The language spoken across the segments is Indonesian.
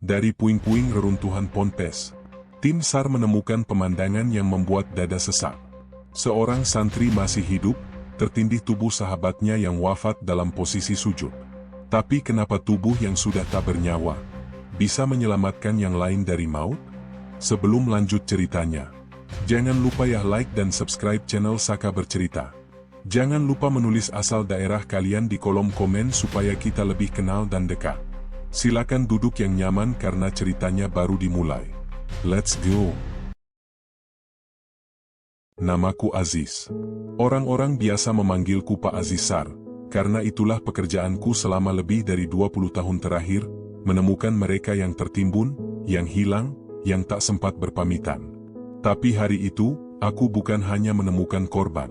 Dari puing-puing reruntuhan Ponpes, tim SAR menemukan pemandangan yang membuat dada sesak. Seorang santri masih hidup, tertindih tubuh sahabatnya yang wafat dalam posisi sujud. Tapi kenapa tubuh yang sudah tak bernyawa bisa menyelamatkan yang lain dari maut? Sebelum lanjut ceritanya, jangan lupa ya like dan subscribe channel Saka Bercerita. Jangan lupa menulis asal daerah kalian di kolom komen supaya kita lebih kenal dan dekat. Silakan duduk yang nyaman karena ceritanya baru dimulai. Let's go! Namaku Aziz. Orang-orang biasa memanggilku Pak Aziz SAR, karena itulah pekerjaanku selama lebih dari 20 tahun terakhir, menemukan mereka yang tertimbun, yang hilang, yang tak sempat berpamitan. Tapi hari itu, aku bukan hanya menemukan korban.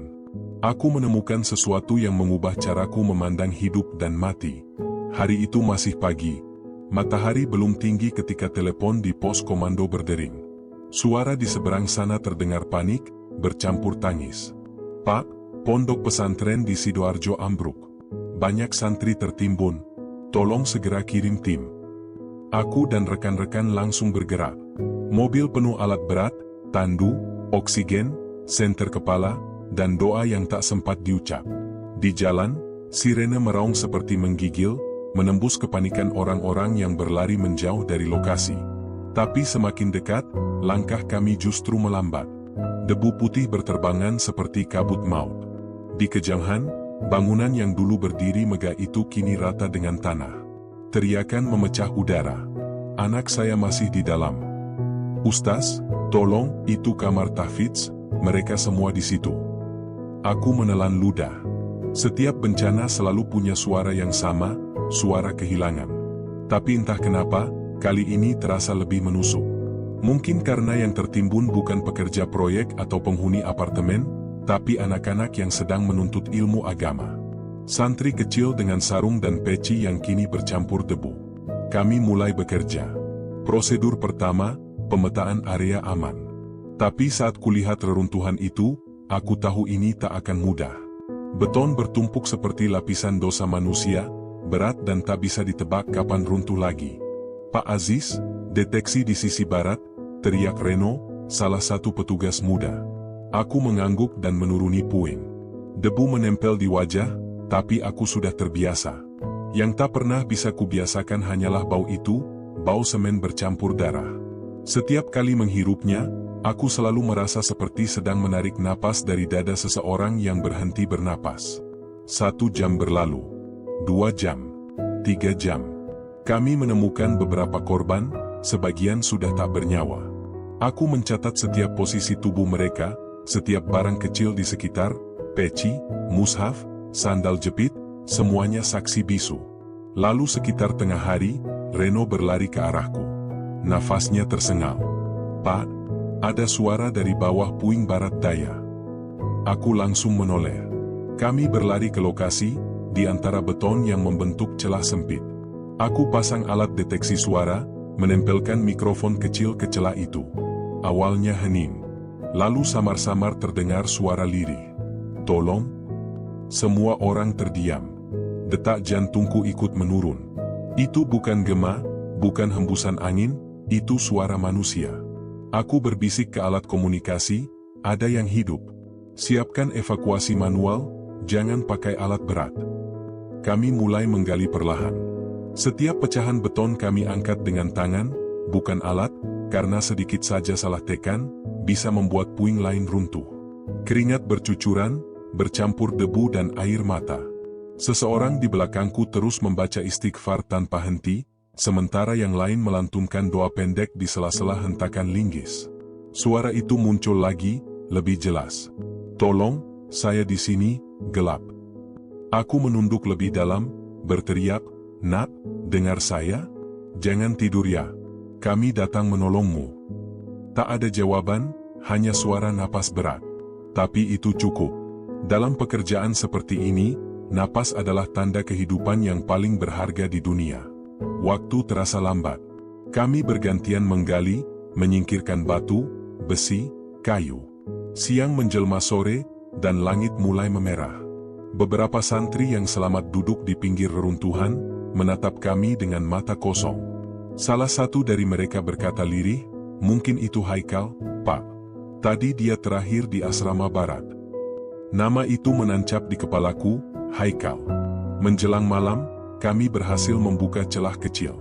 Aku menemukan sesuatu yang mengubah caraku memandang hidup dan mati. Hari itu masih pagi. Matahari belum tinggi ketika telepon di pos komando berdering. Suara di seberang sana terdengar panik, bercampur tangis. Pak, pondok pesantren di Sidoarjo ambruk. Banyak santri tertimbun. Tolong segera kirim tim. Aku dan rekan-rekan langsung bergerak. Mobil penuh alat berat, tandu, oksigen, senter kepala, dan doa yang tak sempat diucap. Di jalan, sirene meraung seperti menggigil, menembus kepanikan orang-orang yang berlari menjauh dari lokasi. Tapi semakin dekat, langkah kami justru melambat. Debu putih berterbangan seperti kabut maut. Di kejauhan, bangunan yang dulu berdiri megah itu kini rata dengan tanah. Teriakan memecah udara. Anak saya masih di dalam. Ustaz, tolong, itu kamar tahfidz, mereka semua di situ. Aku menelan ludah. Setiap bencana selalu punya suara yang sama, suara kehilangan. Tapi entah kenapa, kali ini terasa lebih menusuk. Mungkin karena yang tertimbun bukan pekerja proyek atau penghuni apartemen, tapi anak-anak yang sedang menuntut ilmu agama. Santri kecil dengan sarung dan peci yang kini bercampur debu. Kami mulai bekerja. Prosedur pertama, pemetaan area aman. Tapi saat kulihat reruntuhan itu, aku tahu ini tak akan mudah. Beton bertumpuk seperti lapisan dosa manusia, berat dan tak bisa ditebak kapan runtuh lagi. Pak Aziz, deteksi di sisi barat, teriak Reno, salah satu petugas muda. Aku mengangguk dan menuruni puing. Debu menempel di wajah, tapi aku sudah terbiasa. Yang tak pernah bisa kubiasakan hanyalah bau itu, bau semen bercampur darah. Setiap kali menghirupnya, aku selalu merasa seperti sedang menarik napas dari dada seseorang yang berhenti bernapas. 1 jam berlalu. 2 jam. 3 jam. Kami menemukan beberapa korban, sebagian sudah tak bernyawa. Aku mencatat setiap posisi tubuh mereka, setiap barang kecil di sekitar, peci, mushaf, sandal jepit, semuanya saksi bisu. Lalu sekitar tengah hari, Reno berlari ke arahku. Nafasnya tersengal. Pak, ada suara dari bawah puing barat daya. Aku langsung menoleh. Kami berlari ke lokasi, di antara beton yang membentuk celah sempit. Aku pasang alat deteksi suara, menempelkan mikrofon kecil ke celah itu. Awalnya hening. Lalu samar-samar terdengar suara lirih. Tolong? Semua orang terdiam. Detak jantungku ikut menurun. Itu bukan gema, bukan hembusan angin, itu suara manusia. Aku berbisik ke alat komunikasi, ada yang hidup. Siapkan evakuasi manual, jangan pakai alat berat. Kami mulai menggali perlahan. Setiap pecahan beton kami angkat dengan tangan, bukan alat, karena sedikit saja salah tekan, bisa membuat puing lain runtuh. Keringat bercucuran, bercampur debu dan air mata. Seseorang di belakangku terus membaca istighfar tanpa henti, sementara yang lain melantunkan doa pendek di sela-sela hentakan linggis. Suara itu muncul lagi, lebih jelas. Tolong, saya di sini, gelap. Aku menunduk lebih dalam, berteriak, Nak, dengar saya? Jangan tidur ya. Kami datang menolongmu. Tak ada jawaban, hanya suara napas berat. Tapi itu cukup. Dalam pekerjaan seperti ini, napas adalah tanda kehidupan yang paling berharga di dunia. Waktu terasa lambat. Kami bergantian menggali, menyingkirkan batu, besi, kayu. Siang menjelma sore, dan langit mulai memerah. Beberapa santri yang selamat duduk di pinggir reruntuhan, menatap kami dengan mata kosong. Salah satu dari mereka berkata lirih, "Mungkin itu Haikal, Pak. Tadi dia terakhir di asrama barat." Nama itu menancap di kepalaku, Haikal. Menjelang malam, kami berhasil membuka celah kecil.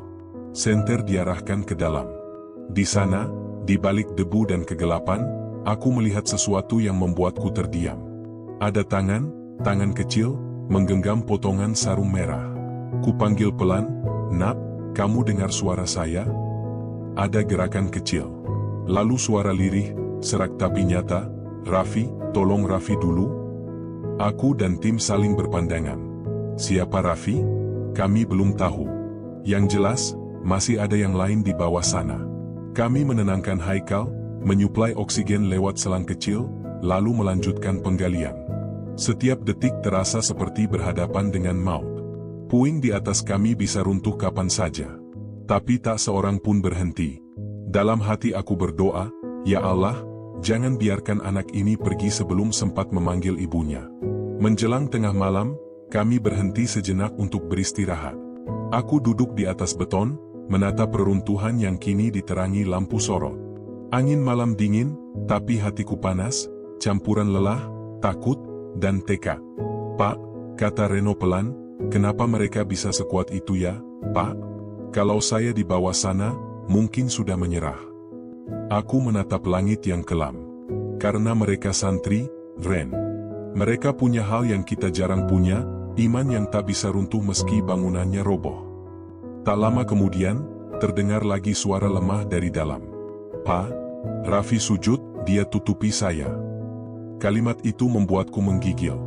Senter diarahkan ke dalam. Di sana, di balik debu dan kegelapan, aku melihat sesuatu yang membuatku terdiam. Ada tangan kecil, menggenggam potongan sarung merah. Kupanggil pelan, "Nak, kamu dengar suara saya?" Ada gerakan kecil. Lalu suara lirih, serak tapi nyata, "Raffi, tolong Raffi dulu." Aku dan tim saling berpandangan. Siapa Raffi? Kami belum tahu. Yang jelas, masih ada yang lain di bawah sana. Kami menenangkan Haikal, menyuplai oksigen lewat selang kecil, lalu melanjutkan penggalian. Setiap detik terasa seperti berhadapan dengan maut. Puing di atas kami bisa runtuh kapan saja. Tapi tak seorang pun berhenti. Dalam hati aku berdoa, "Ya Allah, jangan biarkan anak ini pergi sebelum sempat memanggil ibunya." Menjelang tengah malam, kami berhenti sejenak untuk beristirahat. Aku duduk di atas beton, menatap reruntuhan yang kini diterangi lampu sorot. Angin malam dingin, tapi hatiku panas, campuran lelah, takut, dan tekad. "Pak," kata Reno pelan, "kenapa mereka bisa sekuat itu ya, Pak? Kalau saya di bawah sana, mungkin sudah menyerah." Aku menatap langit yang kelam. Karena mereka santri, Ren. Mereka punya hal yang kita jarang punya, iman yang tak bisa runtuh meski bangunannya roboh. Tak lama kemudian, terdengar lagi suara lemah dari dalam. "Pak." Raffi sujud, dia tutupi saya. Kalimat itu membuatku menggigil.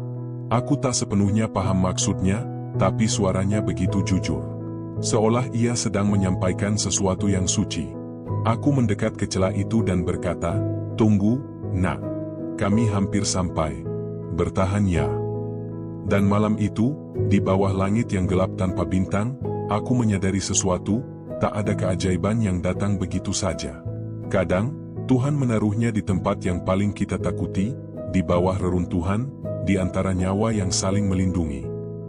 Aku tak sepenuhnya paham maksudnya, tapi suaranya begitu jujur. Seolah ia sedang menyampaikan sesuatu yang suci. Aku mendekat ke celah itu dan berkata, "Tunggu, Nak. Kami hampir sampai. Bertahan ya." Dan malam itu, di bawah langit yang gelap tanpa bintang, aku menyadari sesuatu, tak ada keajaiban yang datang begitu saja. Kadang, Tuhan menaruhnya di tempat yang paling kita takuti, di bawah reruntuhan, di antara nyawa yang saling melindungi.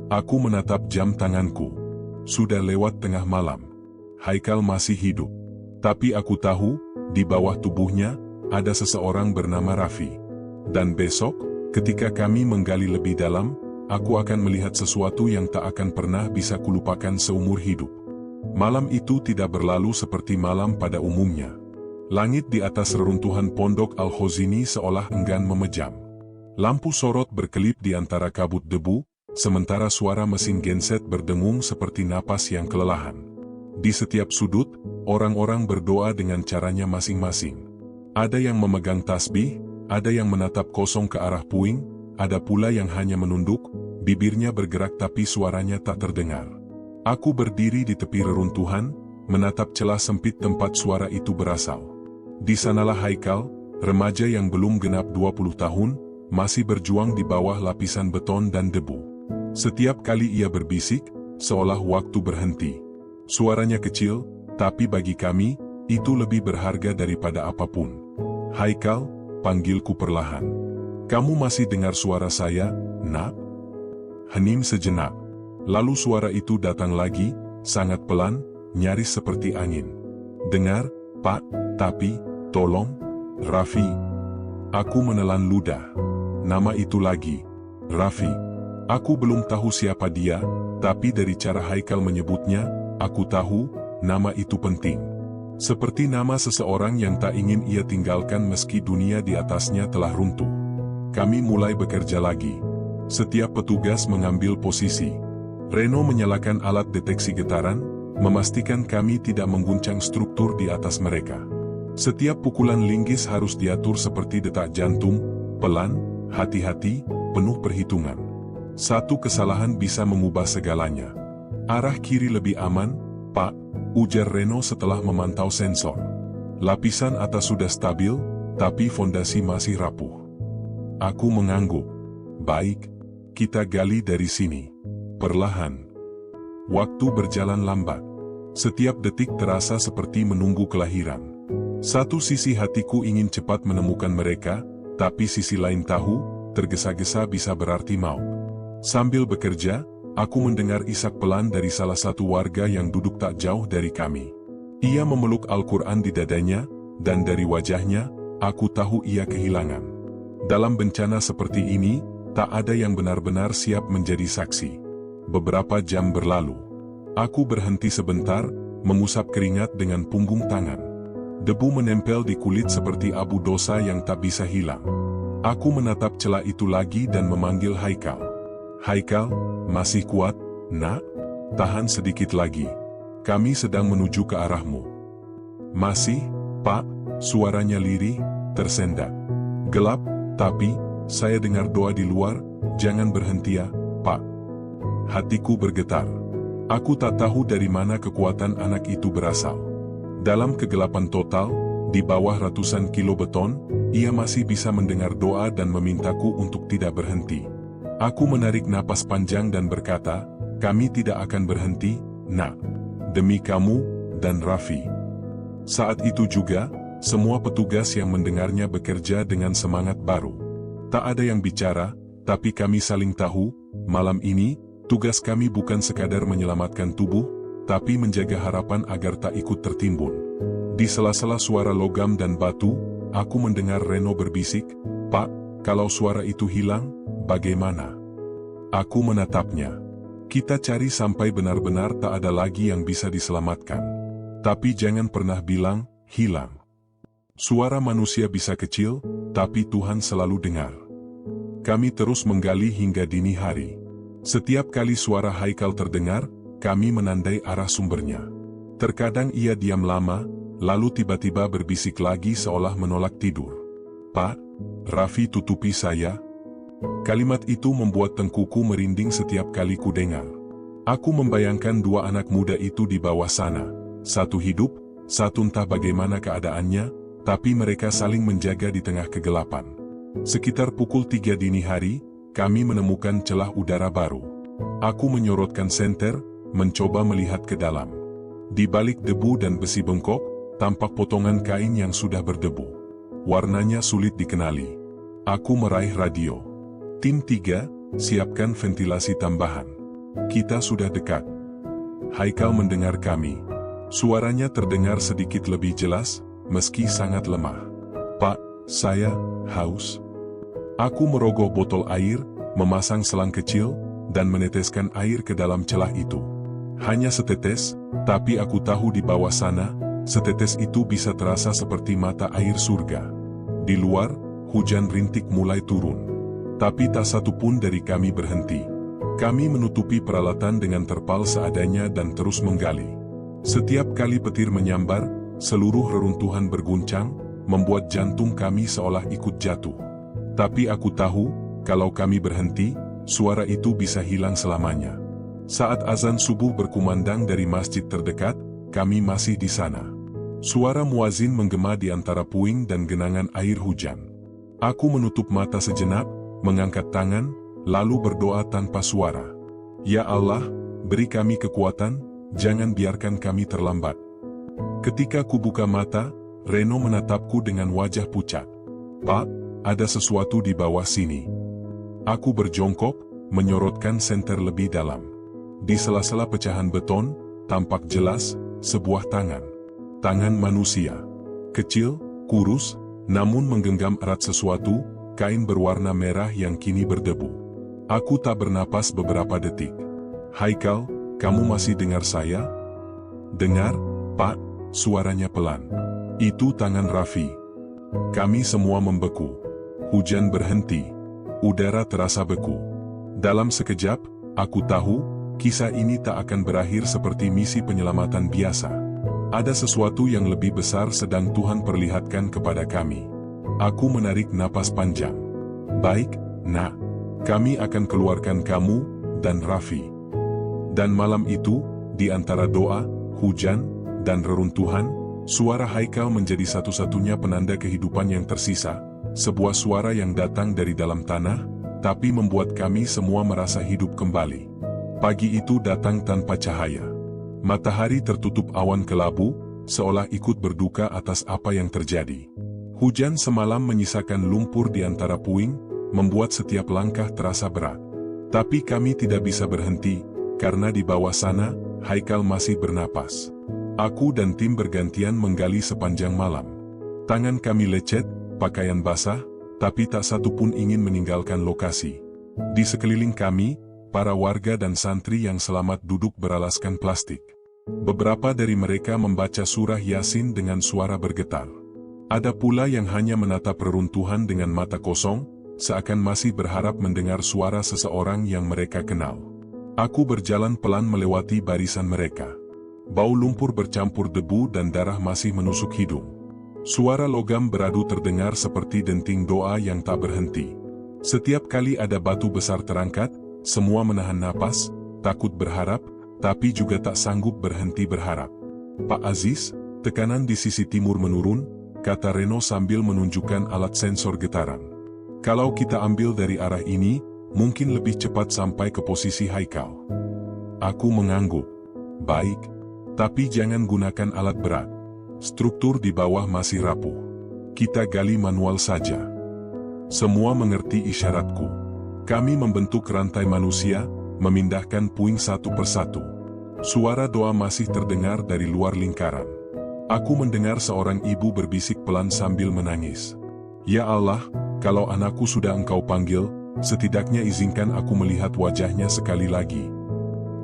Aku menatap jam tanganku. Sudah lewat tengah malam. Haikal masih hidup. Tapi aku tahu, di bawah tubuhnya, ada seseorang bernama Raffi. Dan besok, ketika kami menggali lebih dalam, aku akan melihat sesuatu yang tak akan pernah bisa kulupakan seumur hidup. Malam itu tidak berlalu seperti malam pada umumnya. Langit di atas reruntuhan pondok Al-Khozini seolah enggan memejam. Lampu sorot berkelip di antara kabut debu, sementara suara mesin genset berdengung seperti napas yang kelelahan. Di setiap sudut, orang-orang berdoa dengan caranya masing-masing. Ada yang memegang tasbih, ada yang menatap kosong ke arah puing, ada pula yang hanya menunduk, bibirnya bergerak tapi suaranya tak terdengar. Aku berdiri di tepi reruntuhan, menatap celah sempit tempat suara itu berasal. Di sanalah Haikal, remaja yang belum genap 20 tahun, masih berjuang di bawah lapisan beton dan debu. Setiap kali ia berbisik, seolah waktu berhenti. Suaranya kecil, tapi bagi kami, itu lebih berharga daripada apapun. "Haikal," panggilku perlahan. "Kamu masih dengar suara saya, Nak?" Hening sejenak. Lalu suara itu datang lagi, sangat pelan, nyaris seperti angin. "Dengar, Pak, tapi, tolong, Raffi." Aku menelan ludah. Nama itu lagi, Raffi. Aku belum tahu siapa dia, tapi dari cara Haikal menyebutnya, aku tahu, nama itu penting. Seperti nama seseorang yang tak ingin ia tinggalkan meski dunia di atasnya telah runtuh. Kami mulai bekerja lagi. Setiap petugas mengambil posisi. Reno menyalakan alat deteksi getaran, memastikan kami tidak mengguncang struktur di atas mereka. Setiap pukulan linggis harus diatur seperti detak jantung, pelan, hati-hati, penuh perhitungan. Satu kesalahan bisa mengubah segalanya. "Arah kiri lebih aman, Pak," ujar Reno setelah memantau sensor. Lapisan atas sudah stabil, tapi fondasi masih rapuh. Aku mengangguk. "Baik, kita gali dari sini." Perlahan. Waktu berjalan lambat. Setiap detik terasa seperti menunggu kelahiran. Satu sisi hatiku ingin cepat menemukan mereka, tapi sisi lain tahu, tergesa-gesa bisa berarti maut. Sambil bekerja, aku mendengar isak pelan dari salah satu warga yang duduk tak jauh dari kami. Ia memeluk Al-Quran di dadanya, dan dari wajahnya, aku tahu ia kehilangan. Dalam bencana seperti ini, tak ada yang benar-benar siap menjadi saksi. Beberapa jam berlalu. Aku berhenti sebentar, mengusap keringat dengan punggung tangan. Debu menempel di kulit seperti abu dosa yang tak bisa hilang. Aku menatap celah itu lagi dan memanggil Haikal. Haikal, masih kuat, nak? Tahan sedikit lagi. Kami sedang menuju ke arahmu. Masih, Pak, suaranya lirih, tersendat. Gelap, tapi, saya dengar doa di luar, jangan berhenti ya, Pak. Hatiku bergetar. Aku tak tahu dari mana kekuatan anak itu berasal. Dalam kegelapan total, di bawah ratusan kilo beton, ia masih bisa mendengar doa dan memintaku untuk tidak berhenti. Aku menarik napas panjang dan berkata, kami tidak akan berhenti, nak. Demi kamu, dan Raffi. Saat itu juga, semua petugas yang mendengarnya bekerja dengan semangat baru. Tak ada yang bicara, tapi kami saling tahu, malam ini, tugas kami bukan sekadar menyelamatkan tubuh, tapi menjaga harapan agar tak ikut tertimbun. Di sela-sela suara logam dan batu, aku mendengar Reno berbisik, Pak, kalau suara itu hilang, bagaimana? Aku menatapnya. Kita cari sampai benar-benar tak ada lagi yang bisa diselamatkan. Tapi jangan pernah bilang, hilang. Suara manusia bisa kecil, tapi Tuhan selalu dengar. Kami terus menggali hingga dini hari. Setiap kali suara Haikal terdengar, kami menandai arah sumbernya. Terkadang ia diam lama, lalu tiba-tiba berbisik lagi seolah menolak tidur. Pak, Raffi tutupi saya. Kalimat itu membuat tengkuku merinding setiap kali ku dengar. Aku membayangkan dua anak muda itu di bawah sana. Satu hidup, satu entah bagaimana keadaannya, tapi mereka saling menjaga di tengah kegelapan. Sekitar pukul 3 dini hari, kami menemukan celah udara baru. Aku menyorotkan senter, mencoba melihat ke dalam. Di balik debu dan besi bengkok, tampak potongan kain yang sudah berdebu. Warnanya sulit dikenali. Aku meraih radio. Tim 3, siapkan ventilasi tambahan. Kita sudah dekat. Haikal mendengar kami. Suaranya terdengar sedikit lebih jelas, meski sangat lemah. Pak, saya haus. Aku merogoh botol air, memasang selang kecil, dan meneteskan air ke dalam celah itu. Hanya setetes, tapi aku tahu di bawah sana, setetes itu bisa terasa seperti mata air surga. Di luar, hujan rintik mulai turun. Tapi tak satu pun dari kami berhenti. Kami menutupi peralatan dengan terpal seadanya dan terus menggali. Setiap kali petir menyambar, seluruh reruntuhan berguncang, membuat jantung kami seolah ikut jatuh. Tapi aku tahu, kalau kami berhenti, suara itu bisa hilang selamanya. Saat azan subuh berkumandang dari masjid terdekat, kami masih di sana. Suara muazin menggema di antara puing dan genangan air hujan. Aku menutup mata sejenak, mengangkat tangan, lalu berdoa tanpa suara. Ya Allah, beri kami kekuatan, jangan biarkan kami terlambat. Ketika ku buka mata, Reno menatapku dengan wajah pucat. Pak, ada sesuatu di bawah sini. Aku berjongkok, menyorotkan senter lebih dalam. Di sela-sela pecahan beton, tampak jelas, sebuah tangan. Tangan manusia. Kecil, kurus, namun menggenggam erat sesuatu, kain berwarna merah yang kini berdebu. Aku tak bernapas beberapa detik. Haikal, kamu masih dengar saya? Dengar, Pak, suaranya pelan. Itu tangan Raffi. Kami semua membeku. Hujan berhenti. Udara terasa beku. Dalam sekejap, aku tahu, kisah ini tak akan berakhir seperti misi penyelamatan biasa. Ada sesuatu yang lebih besar sedang Tuhan perlihatkan kepada kami. Aku menarik napas panjang. Baik, nak. Kami akan keluarkan kamu, dan Raffi. Dan malam itu, di antara doa, hujan, dan reruntuhan, suara Haikal menjadi satu-satunya penanda kehidupan yang tersisa. Sebuah suara yang datang dari dalam tanah, tapi membuat kami semua merasa hidup kembali. Pagi itu datang tanpa cahaya. Matahari tertutup awan kelabu, seolah ikut berduka atas apa yang terjadi. Hujan semalam menyisakan lumpur di antara puing, membuat setiap langkah terasa berat. Tapi kami tidak bisa berhenti, karena di bawah sana, Haikal masih bernapas. Aku dan tim bergantian menggali sepanjang malam. Tangan kami lecet, pakaian basah, tapi tak satu pun ingin meninggalkan lokasi. Di sekeliling kami, para warga dan santri yang selamat duduk beralaskan plastik. Beberapa dari mereka membaca surah Yasin dengan suara bergetar. Ada pula yang hanya menatap reruntuhan dengan mata kosong, seakan masih berharap mendengar suara seseorang yang mereka kenal. Aku berjalan pelan melewati barisan mereka. Bau lumpur bercampur debu dan darah masih menusuk hidung. Suara logam beradu terdengar seperti denting doa yang tak berhenti. Setiap kali ada batu besar terangkat, semua menahan napas, takut berharap, tapi juga tak sanggup berhenti berharap. Pak Aziz, tekanan di sisi timur menurun, kata Reno sambil menunjukkan alat sensor getaran. Kalau kita ambil dari arah ini, mungkin lebih cepat sampai ke posisi Haikal. Aku mengangguk. Baik. Tapi jangan gunakan alat berat. Struktur di bawah masih rapuh. Kita gali manual saja. Semua mengerti isyaratku. Kami membentuk rantai manusia, memindahkan puing satu persatu. Suara doa masih terdengar dari luar lingkaran. Aku mendengar seorang ibu berbisik pelan sambil menangis. Ya Allah, kalau anakku sudah Engkau panggil, setidaknya izinkan aku melihat wajahnya sekali lagi.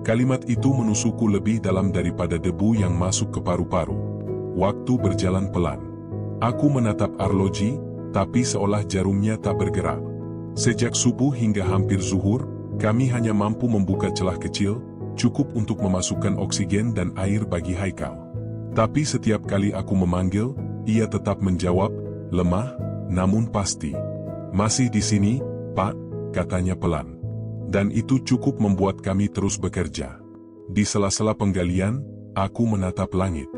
Kalimat itu menusukku lebih dalam daripada debu yang masuk ke paru-paru. Waktu berjalan pelan. Aku menatap arloji, tapi seolah jarumnya tak bergerak. Sejak subuh hingga hampir zuhur, kami hanya mampu membuka celah kecil, cukup untuk memasukkan oksigen dan air bagi Haikal. Tapi setiap kali aku memanggil, ia tetap menjawab, lemah, namun pasti. Masih di sini, Pak, katanya pelan. Dan itu cukup membuat kami terus bekerja. Di sela-sela penggalian, aku menatap langit.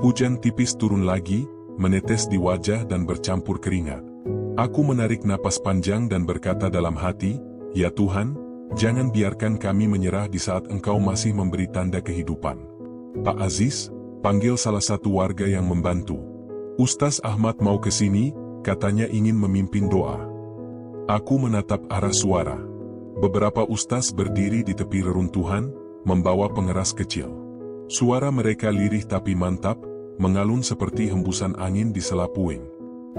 Hujan tipis turun lagi, menetes di wajah dan bercampur keringat. Aku menarik napas panjang dan berkata dalam hati, ya Tuhan, jangan biarkan kami menyerah di saat Engkau masih memberi tanda kehidupan. Pak Aziz, panggil salah satu warga yang membantu. Ustaz Ahmad mau ke sini, katanya ingin memimpin doa. Aku menatap arah suara. Beberapa ustaz berdiri di tepi reruntuhan, membawa pengeras kecil. Suara mereka lirih tapi mantap, mengalun seperti hembusan angin di sela puing.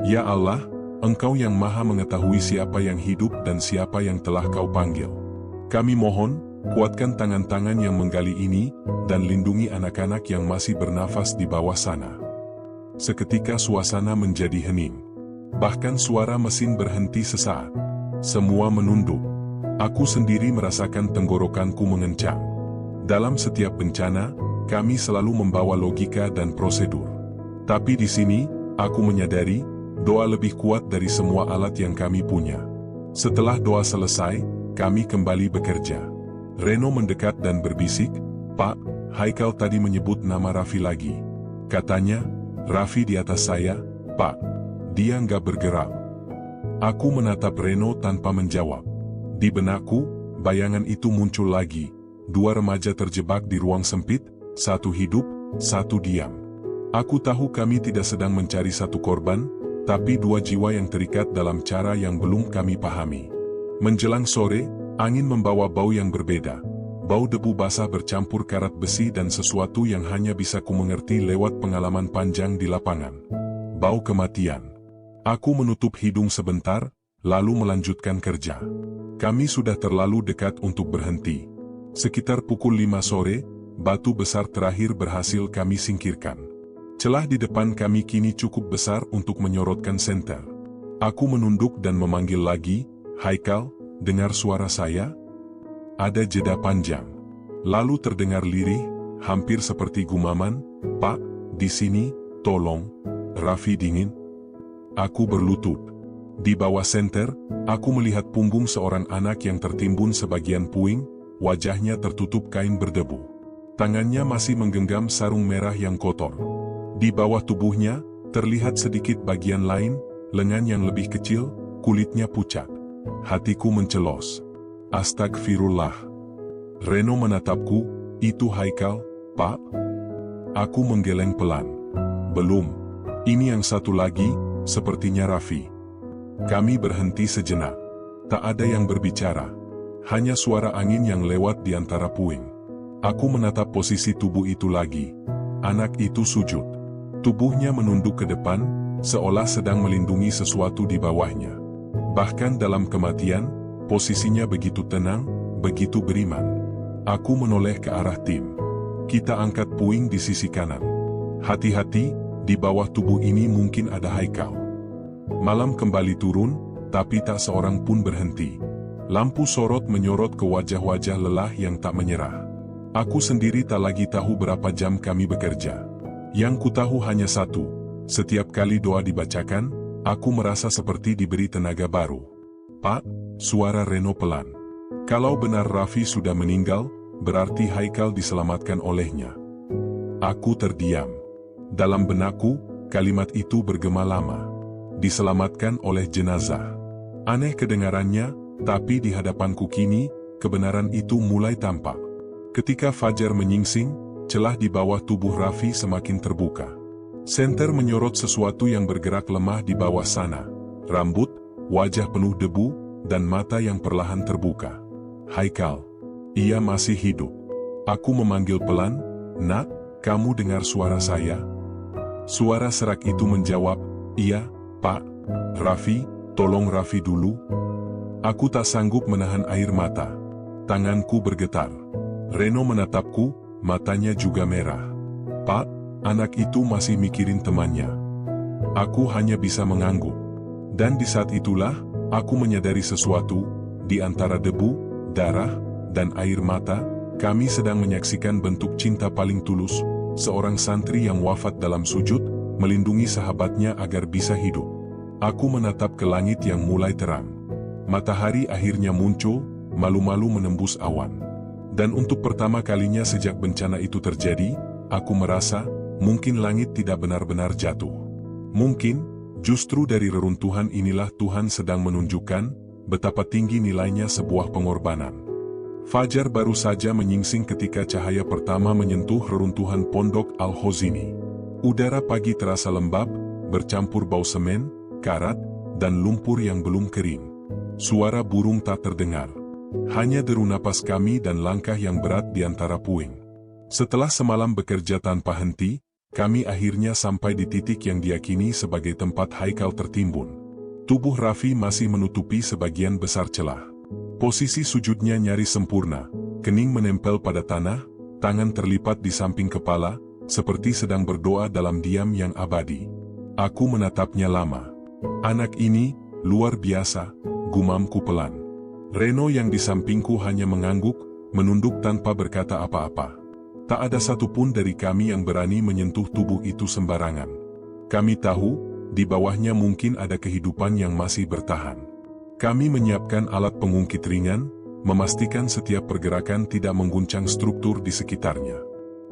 Ya Allah, Engkau yang maha mengetahui siapa yang hidup dan siapa yang telah Kau panggil. Kami mohon, kuatkan tangan-tangan yang menggali ini, dan lindungi anak-anak yang masih bernafas di bawah sana. Seketika suasana menjadi hening. Bahkan suara mesin berhenti sesaat. Semua menunduk. Aku sendiri merasakan tenggorokanku mengencang. Dalam setiap bencana, kami selalu membawa logika dan prosedur. Tapi di sini, aku menyadari, doa lebih kuat dari semua alat yang kami punya. Setelah doa selesai, kami kembali bekerja. Reno mendekat dan berbisik, Pak, Haikal tadi menyebut nama Raffi lagi. Katanya, Raffi di atas saya, Pak. Dia nggak bergerak. Aku menatap Reno tanpa menjawab. Di benakku, bayangan itu muncul lagi. Dua remaja terjebak di ruang sempit, satu hidup, satu diam. Aku tahu kami tidak sedang mencari satu korban, tapi dua jiwa yang terikat dalam cara yang belum kami pahami. Menjelang sore, angin membawa bau yang berbeda. Bau debu basah bercampur karat besi dan sesuatu yang hanya bisa ku mengerti lewat pengalaman panjang di lapangan. Bau kematian. Aku menutup hidung sebentar, lalu melanjutkan kerja. Kami sudah terlalu dekat untuk berhenti. Sekitar pukul 5 sore, batu besar terakhir berhasil kami singkirkan. Celah di depan kami kini cukup besar untuk menyorotkan senter. Aku menunduk dan memanggil lagi, Haikal, dengar suara saya? Ada jeda panjang. Lalu terdengar lirih, hampir seperti gumaman, Pak, di sini, tolong, Raffi dingin. Aku berlutut. Di bawah senter, aku melihat punggung seorang anak yang tertimbun sebagian puing, wajahnya tertutup kain berdebu. Tangannya masih menggenggam sarung merah yang kotor. Di bawah tubuhnya, terlihat sedikit bagian lain, lengan yang lebih kecil, kulitnya pucat. Hatiku mencelos. Astagfirullah. Reno menatapku, itu Haikal, Pak? Aku menggeleng pelan. Belum. Ini yang satu lagi, sepertinya Raffi. Kami berhenti sejenak. Tak ada yang berbicara. Hanya suara angin yang lewat di antara puing. Aku menatap posisi tubuh itu lagi. Anak itu sujud. Tubuhnya menunduk ke depan, seolah sedang melindungi sesuatu di bawahnya. Bahkan dalam kematian, posisinya begitu tenang, begitu beriman. Aku menoleh ke arah tim. Kita angkat puing di sisi kanan. Hati-hati, di bawah tubuh ini mungkin ada Haikal. Malam kembali turun, tapi tak seorang pun berhenti. Lampu sorot menyorot ke wajah-wajah lelah yang tak menyerah. Aku sendiri tak lagi tahu berapa jam kami bekerja. Yang ku tahu hanya satu, setiap kali doa dibacakan, aku merasa seperti diberi tenaga baru. Pak, suara Reno pelan. Kalau benar Raffi sudah meninggal, berarti Haikal diselamatkan olehnya. Aku terdiam. Dalam benakku, kalimat itu bergema lama. Diselamatkan oleh jenazah. Aneh kedengarannya, tapi di hadapanku kini, kebenaran itu mulai tampak. Ketika fajar menyingsing, celah di bawah tubuh Raffi semakin terbuka. Senter menyorot sesuatu yang bergerak lemah di bawah sana. Rambut, wajah penuh debu, dan mata yang perlahan terbuka. Haikal. Ia masih hidup. Aku memanggil pelan, "Nak, kamu dengar suara saya?" Suara serak itu menjawab, "Iya, Pak. Raffi, tolong Raffi dulu." Aku tak sanggup menahan air mata. Tanganku bergetar. Reno menatapku, matanya juga merah. "Pak, anak itu masih mikirin temannya." Aku hanya bisa mengangguk. Dan di saat itulah, aku menyadari sesuatu. Di antara debu, darah, dan air mata, kami sedang menyaksikan bentuk cinta paling tulus, seorang santri yang wafat dalam sujud, melindungi sahabatnya agar bisa hidup. Aku menatap ke langit yang mulai terang. Matahari akhirnya muncul, malu-malu menembus awan. Dan untuk pertama kalinya sejak bencana itu terjadi, aku merasa, mungkin langit tidak benar-benar jatuh. Mungkin, justru dari reruntuhan inilah Tuhan sedang menunjukkan, betapa tinggi nilainya sebuah pengorbanan. Fajar baru saja menyingsing ketika cahaya pertama menyentuh reruntuhan pondok Al-Hozini. Udara pagi terasa lembab, bercampur bau semen, karat, dan lumpur yang belum kering. Suara burung tak terdengar. Hanya deru napas kami dan langkah yang berat di antara puing. Setelah semalam bekerja tanpa henti, kami akhirnya sampai di titik yang diyakini sebagai tempat Haikal tertimbun. Tubuh Raffi masih menutupi sebagian besar celah. Posisi sujudnya nyaris sempurna, kening menempel pada tanah, tangan terlipat di samping kepala, seperti sedang berdoa dalam diam yang abadi. Aku menatapnya lama. "Anak ini, luar biasa," gumamku pelan. Reno yang di sampingku hanya mengangguk, menunduk tanpa berkata apa-apa. Tak ada satupun dari kami yang berani menyentuh tubuh itu sembarangan. Kami tahu, di bawahnya mungkin ada kehidupan yang masih bertahan. Kami menyiapkan alat pengungkit ringan, memastikan setiap pergerakan tidak mengguncang struktur di sekitarnya.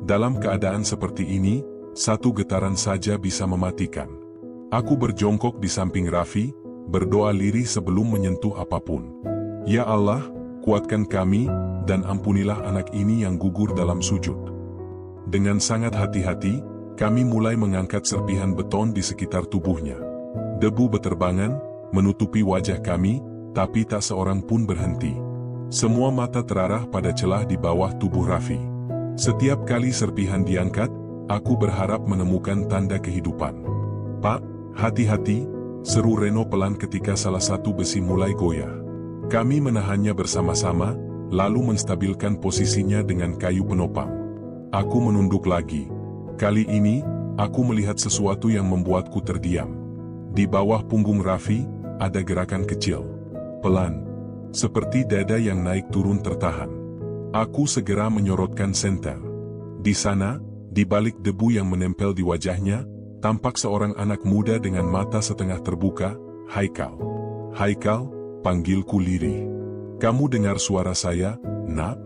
Dalam keadaan seperti ini, satu getaran saja bisa mematikan. Aku berjongkok di samping Raffi, berdoa lirih sebelum menyentuh apapun. "Ya Allah, kuatkan kami, dan ampunilah anak ini yang gugur dalam sujud." Dengan sangat hati-hati, kami mulai mengangkat serpihan beton di sekitar tubuhnya. Debu beterbangan, menutupi wajah kami, tapi tak seorang pun berhenti. Semua mata terarah pada celah di bawah tubuh Raffi. Setiap kali serpihan diangkat, aku berharap menemukan tanda kehidupan. "Pak, hati-hati," seru Reno pelan ketika salah satu besi mulai goyah. Kami menahannya bersama-sama, lalu menstabilkan posisinya dengan kayu penopang. Aku menunduk lagi. Kali ini, aku melihat sesuatu yang membuatku terdiam. Di bawah punggung Raffi, ada gerakan kecil. Pelan. Seperti dada yang naik turun tertahan. Aku segera menyorotkan senter. Di sana, di balik debu yang menempel di wajahnya, tampak seorang anak muda dengan mata setengah terbuka, Haikal. "Haikal," panggilku lirih. "Kamu dengar suara saya, Nak?"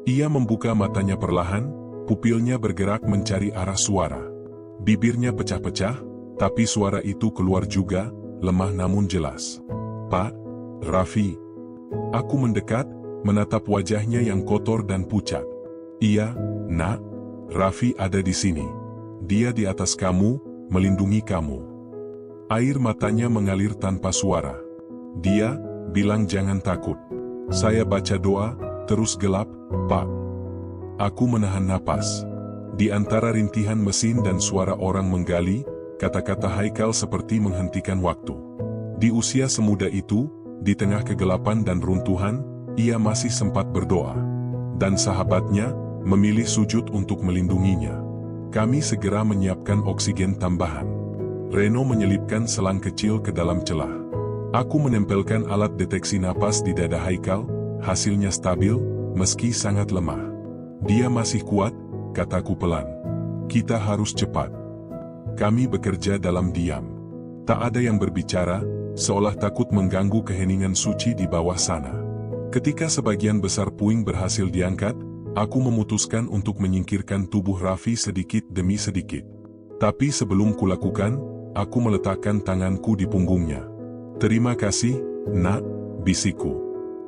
Ia membuka matanya perlahan, pupilnya bergerak mencari arah suara. Bibirnya pecah-pecah, tapi suara itu keluar juga, lemah namun jelas. "Pak, Raffi." Aku mendekat, menatap wajahnya yang kotor dan pucat. "Iya, Nak, Raffi ada di sini. Dia di atas kamu, melindungi kamu." Air matanya mengalir tanpa suara. Dia bilang jangan takut. Saya baca doa, terus gelap, "Pak." Aku menahan napas. Di antara rintihan mesin dan suara orang menggali, kata-kata Haikal seperti menghentikan waktu. Di usia semuda itu, di tengah kegelapan dan runtuhan, ia masih sempat berdoa. Dan sahabatnya, memilih sujud untuk melindunginya. Kami segera menyiapkan oksigen tambahan. Reno menyelipkan selang kecil ke dalam celah. Aku menempelkan alat deteksi napas di dada Haikal, hasilnya stabil, meski sangat lemah. Dia masih kuat, kataku pelan. Kita harus cepat. Kami bekerja dalam diam. Tak ada yang berbicara, seolah takut mengganggu keheningan suci di bawah sana. Ketika sebagian besar puing berhasil diangkat, aku memutuskan untuk menyingkirkan tubuh Raffi sedikit demi sedikit. Tapi sebelum kulakukan, aku meletakkan tanganku di punggungnya. Terima kasih, nak, bisikku.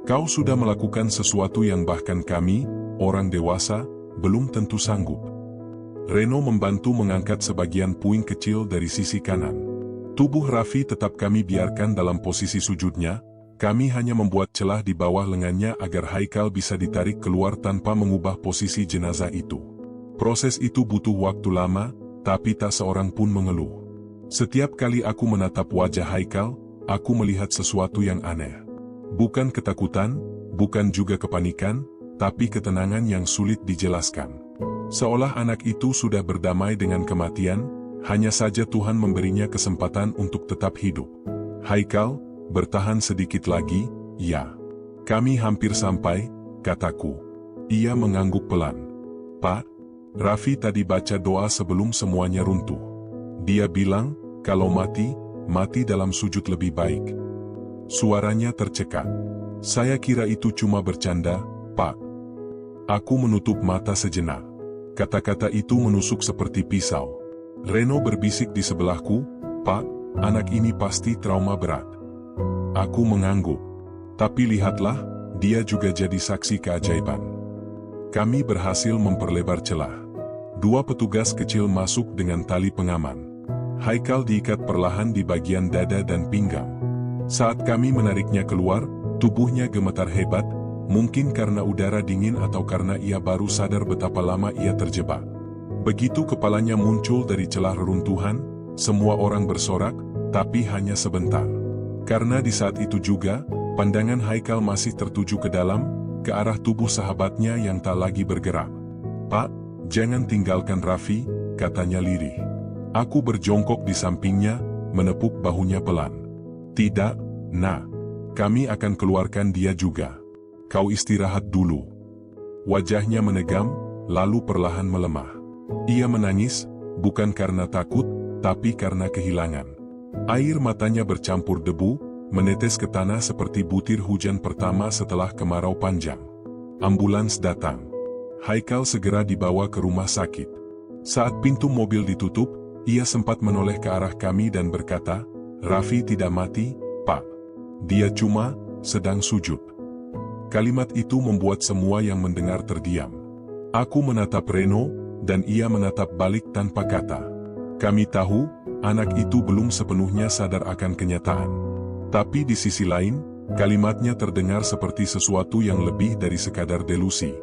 Kau sudah melakukan sesuatu yang bahkan kami, orang dewasa, belum tentu sanggup. Reno membantu mengangkat sebagian puing kecil dari sisi kanan. Tubuh Raffi tetap kami biarkan dalam posisi sujudnya, kami hanya membuat celah di bawah lengannya agar Haikal bisa ditarik keluar tanpa mengubah posisi jenazah itu. Proses itu butuh waktu lama, tapi tak seorang pun mengeluh. Setiap kali aku menatap wajah Haikal, aku melihat sesuatu yang aneh. Bukan ketakutan, bukan juga kepanikan, tapi ketenangan yang sulit dijelaskan. Seolah anak itu sudah berdamai dengan kematian, hanya saja Tuhan memberinya kesempatan untuk tetap hidup. Haikal, bertahan sedikit lagi, ya. Kami hampir sampai, kataku. Ia mengangguk pelan. Pak, Raffi tadi baca doa sebelum semuanya runtuh. Dia bilang, kalau mati, mati dalam sujud lebih baik. Suaranya tercekat. Saya kira itu cuma bercanda, Pak. Aku menutup mata sejenak. Kata-kata itu menusuk seperti pisau. Reno berbisik di sebelahku, Pak, anak ini pasti trauma berat. Aku mengangguk. Tapi lihatlah, dia juga jadi saksi keajaiban. Kami berhasil memperlebar celah. 2 petugas kecil masuk dengan tali pengaman. Haikal diikat perlahan di bagian dada dan pinggang. Saat kami menariknya keluar, tubuhnya gemetar hebat, mungkin karena udara dingin atau karena ia baru sadar betapa lama ia terjebak. Begitu kepalanya muncul dari celah reruntuhan, semua orang bersorak, tapi hanya sebentar. Karena di saat itu juga, pandangan Haikal masih tertuju ke dalam, ke arah tubuh sahabatnya yang tak lagi bergerak. Pak, jangan tinggalkan Raffi, katanya lirih. Aku berjongkok di sampingnya, menepuk bahunya pelan. Tidak, nak. Kami akan keluarkan dia juga. Kau istirahat dulu. Wajahnya menegam, lalu perlahan melemah. Ia menangis, bukan karena takut, tapi karena kehilangan. Air matanya bercampur debu, menetes ke tanah seperti butir hujan pertama setelah kemarau panjang. Ambulans datang. Haikal segera dibawa ke rumah sakit. Saat pintu mobil ditutup, ia sempat menoleh ke arah kami dan berkata, Raffi tidak mati, Pak. Dia cuma sedang sujud. Kalimat itu membuat semua yang mendengar terdiam. Aku menatap Reno, dan ia menatap balik tanpa kata. Kami tahu, anak itu belum sepenuhnya sadar akan kenyataan. Tapi di sisi lain, kalimatnya terdengar seperti sesuatu yang lebih dari sekadar delusi.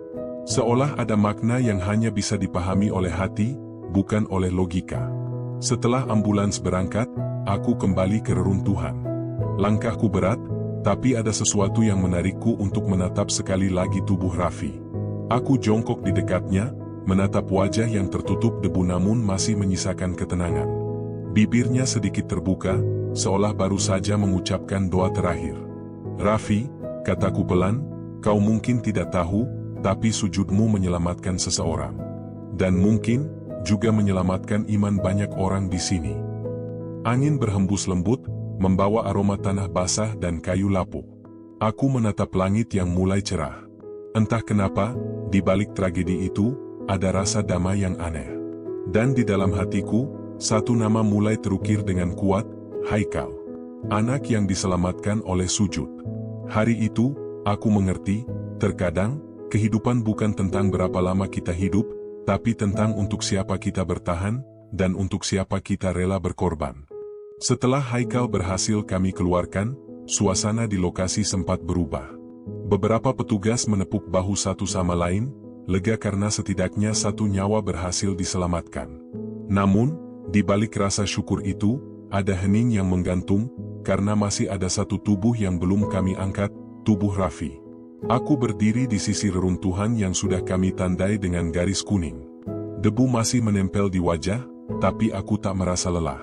Seolah ada makna yang hanya bisa dipahami oleh hati, bukan oleh logika. Setelah ambulans berangkat, aku kembali ke reruntuhan. Langkahku berat, tapi ada sesuatu yang menarikku untuk menatap sekali lagi tubuh Raffi. Aku jongkok di dekatnya, menatap wajah yang tertutup debu namun masih menyisakan ketenangan. Bibirnya sedikit terbuka, seolah baru saja mengucapkan doa terakhir. Raffi, kataku pelan, kau mungkin tidak tahu, tapi sujudmu menyelamatkan seseorang. Dan mungkin juga menyelamatkan iman banyak orang di sini. Angin berhembus lembut, membawa aroma tanah basah dan kayu lapuk. Aku menatap langit yang mulai cerah. Entah kenapa, di balik tragedi itu, ada rasa damai yang aneh. Dan di dalam hatiku, satu nama mulai terukir dengan kuat, Haikal. Anak yang diselamatkan oleh sujud. Hari itu, aku mengerti, terkadang, kehidupan bukan tentang berapa lama kita hidup, tapi tentang untuk siapa kita bertahan, dan untuk siapa kita rela berkorban. Setelah Haikal berhasil kami keluarkan, suasana di lokasi sempat berubah. Beberapa petugas menepuk bahu satu sama lain, lega karena setidaknya satu nyawa berhasil diselamatkan. Namun, di balik rasa syukur itu, ada hening yang menggantung, karena masih ada satu tubuh yang belum kami angkat, tubuh Raffi. Aku berdiri di sisi reruntuhan yang sudah kami tandai dengan garis kuning. Debu masih menempel di wajah, tapi aku tak merasa lelah.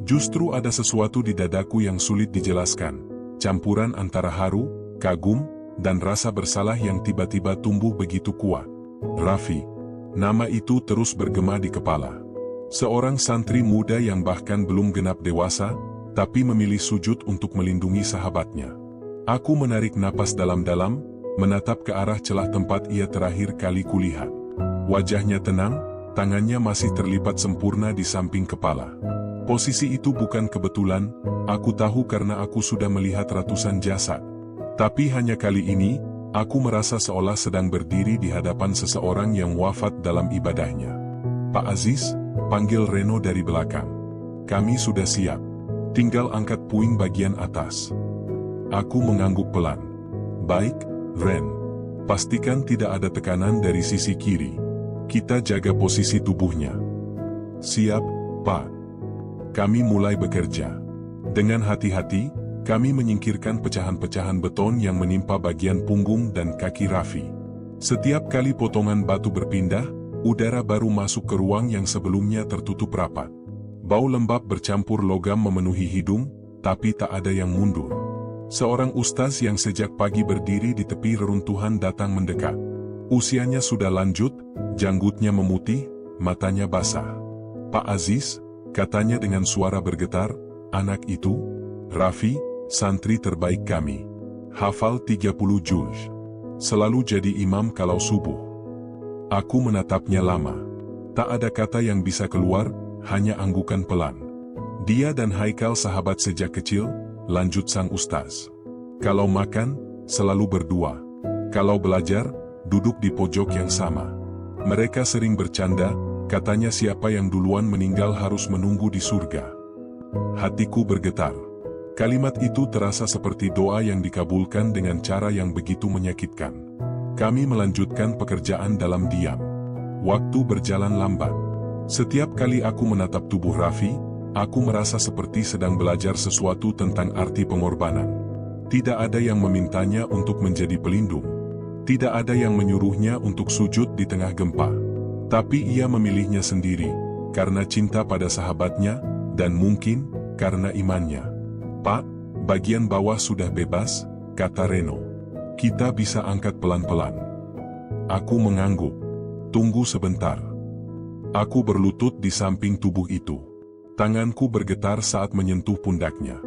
Justru ada sesuatu di dadaku yang sulit dijelaskan, campuran antara haru, kagum, dan rasa bersalah yang tiba-tiba tumbuh begitu kuat. Raffi. Nama itu terus bergema di kepala. Seorang santri muda yang bahkan belum genap dewasa, tapi memilih sujud untuk melindungi sahabatnya. Aku menarik napas dalam-dalam, menatap ke arah celah tempat ia terakhir kali kulihat. Wajahnya tenang, tangannya masih terlipat sempurna di samping kepala. Posisi itu bukan kebetulan, aku tahu karena aku sudah melihat ratusan jasad. Tapi hanya kali ini, aku merasa seolah sedang berdiri di hadapan seseorang yang wafat dalam ibadahnya. Pak Aziz, panggil Reno dari belakang. Kami sudah siap. Tinggal angkat puing bagian atas. Aku mengangguk pelan. Baik, Ren. Pastikan tidak ada tekanan dari sisi kiri. Kita jaga posisi tubuhnya. Siap, Pak. Kami mulai bekerja. Dengan hati-hati, kami menyingkirkan pecahan-pecahan beton yang menimpa bagian punggung dan kaki Raffi. Setiap kali potongan batu berpindah, udara baru masuk ke ruang yang sebelumnya tertutup rapat. Bau lembab bercampur logam memenuhi hidung, tapi tak ada yang mundur. Seorang ustaz yang sejak pagi berdiri di tepi reruntuhan datang mendekat. Usianya sudah lanjut, janggutnya memutih, matanya basah. Pak Aziz, katanya dengan suara bergetar, anak itu, Raffi, santri terbaik kami. Hafal 30 juz. Selalu jadi imam kalau subuh. Aku menatapnya lama. Tak ada kata yang bisa keluar, hanya anggukan pelan. Dia dan Haikal sahabat sejak kecil, lanjut sang ustaz. Kalau makan, selalu berdua. Kalau belajar, duduk di pojok yang sama. Mereka sering bercanda, katanya siapa yang duluan meninggal harus menunggu di surga. Hatiku bergetar. Kalimat itu terasa seperti doa yang dikabulkan dengan cara yang begitu menyakitkan. Kami melanjutkan pekerjaan dalam diam. Waktu berjalan lambat. Setiap kali aku menatap tubuh Raffi, aku merasa seperti sedang belajar sesuatu tentang arti pengorbanan. Tidak ada yang memintanya untuk menjadi pelindung. Tidak ada yang menyuruhnya untuk sujud di tengah gempa. Tapi ia memilihnya sendiri, karena cinta pada sahabatnya, dan mungkin, karena imannya. Pak, bagian bawah sudah bebas, kata Reno. Kita bisa angkat pelan-pelan. Aku mengangguk. Tunggu sebentar. Aku berlutut di samping tubuh itu. Tanganku bergetar saat menyentuh pundaknya.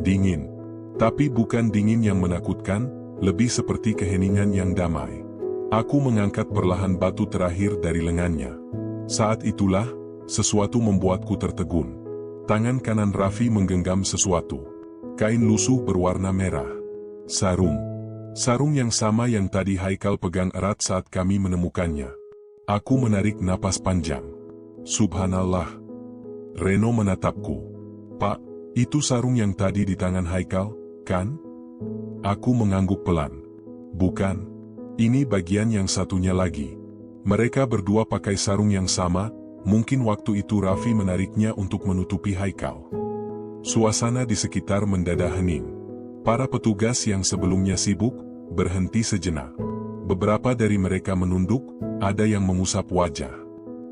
Dingin. Tapi bukan dingin yang menakutkan, lebih seperti keheningan yang damai. Aku mengangkat perlahan batu terakhir dari lengannya. Saat itulah, sesuatu membuatku tertegun. Tangan kanan Raffi menggenggam sesuatu. Kain lusuh berwarna merah. Sarung. Sarung yang sama yang tadi Haikal pegang erat saat kami menemukannya. Aku menarik napas panjang. Subhanallah. Reno menatapku. Pak, itu sarung yang tadi di tangan Haikal, kan? Aku mengangguk pelan. Bukan. Ini bagian yang satunya lagi. Mereka berdua pakai sarung yang sama, mungkin waktu itu Raffi menariknya untuk menutupi Haikal. Suasana di sekitar mendadak hening. Para petugas yang sebelumnya sibuk, berhenti sejenak. Beberapa dari mereka menunduk, ada yang mengusap wajah.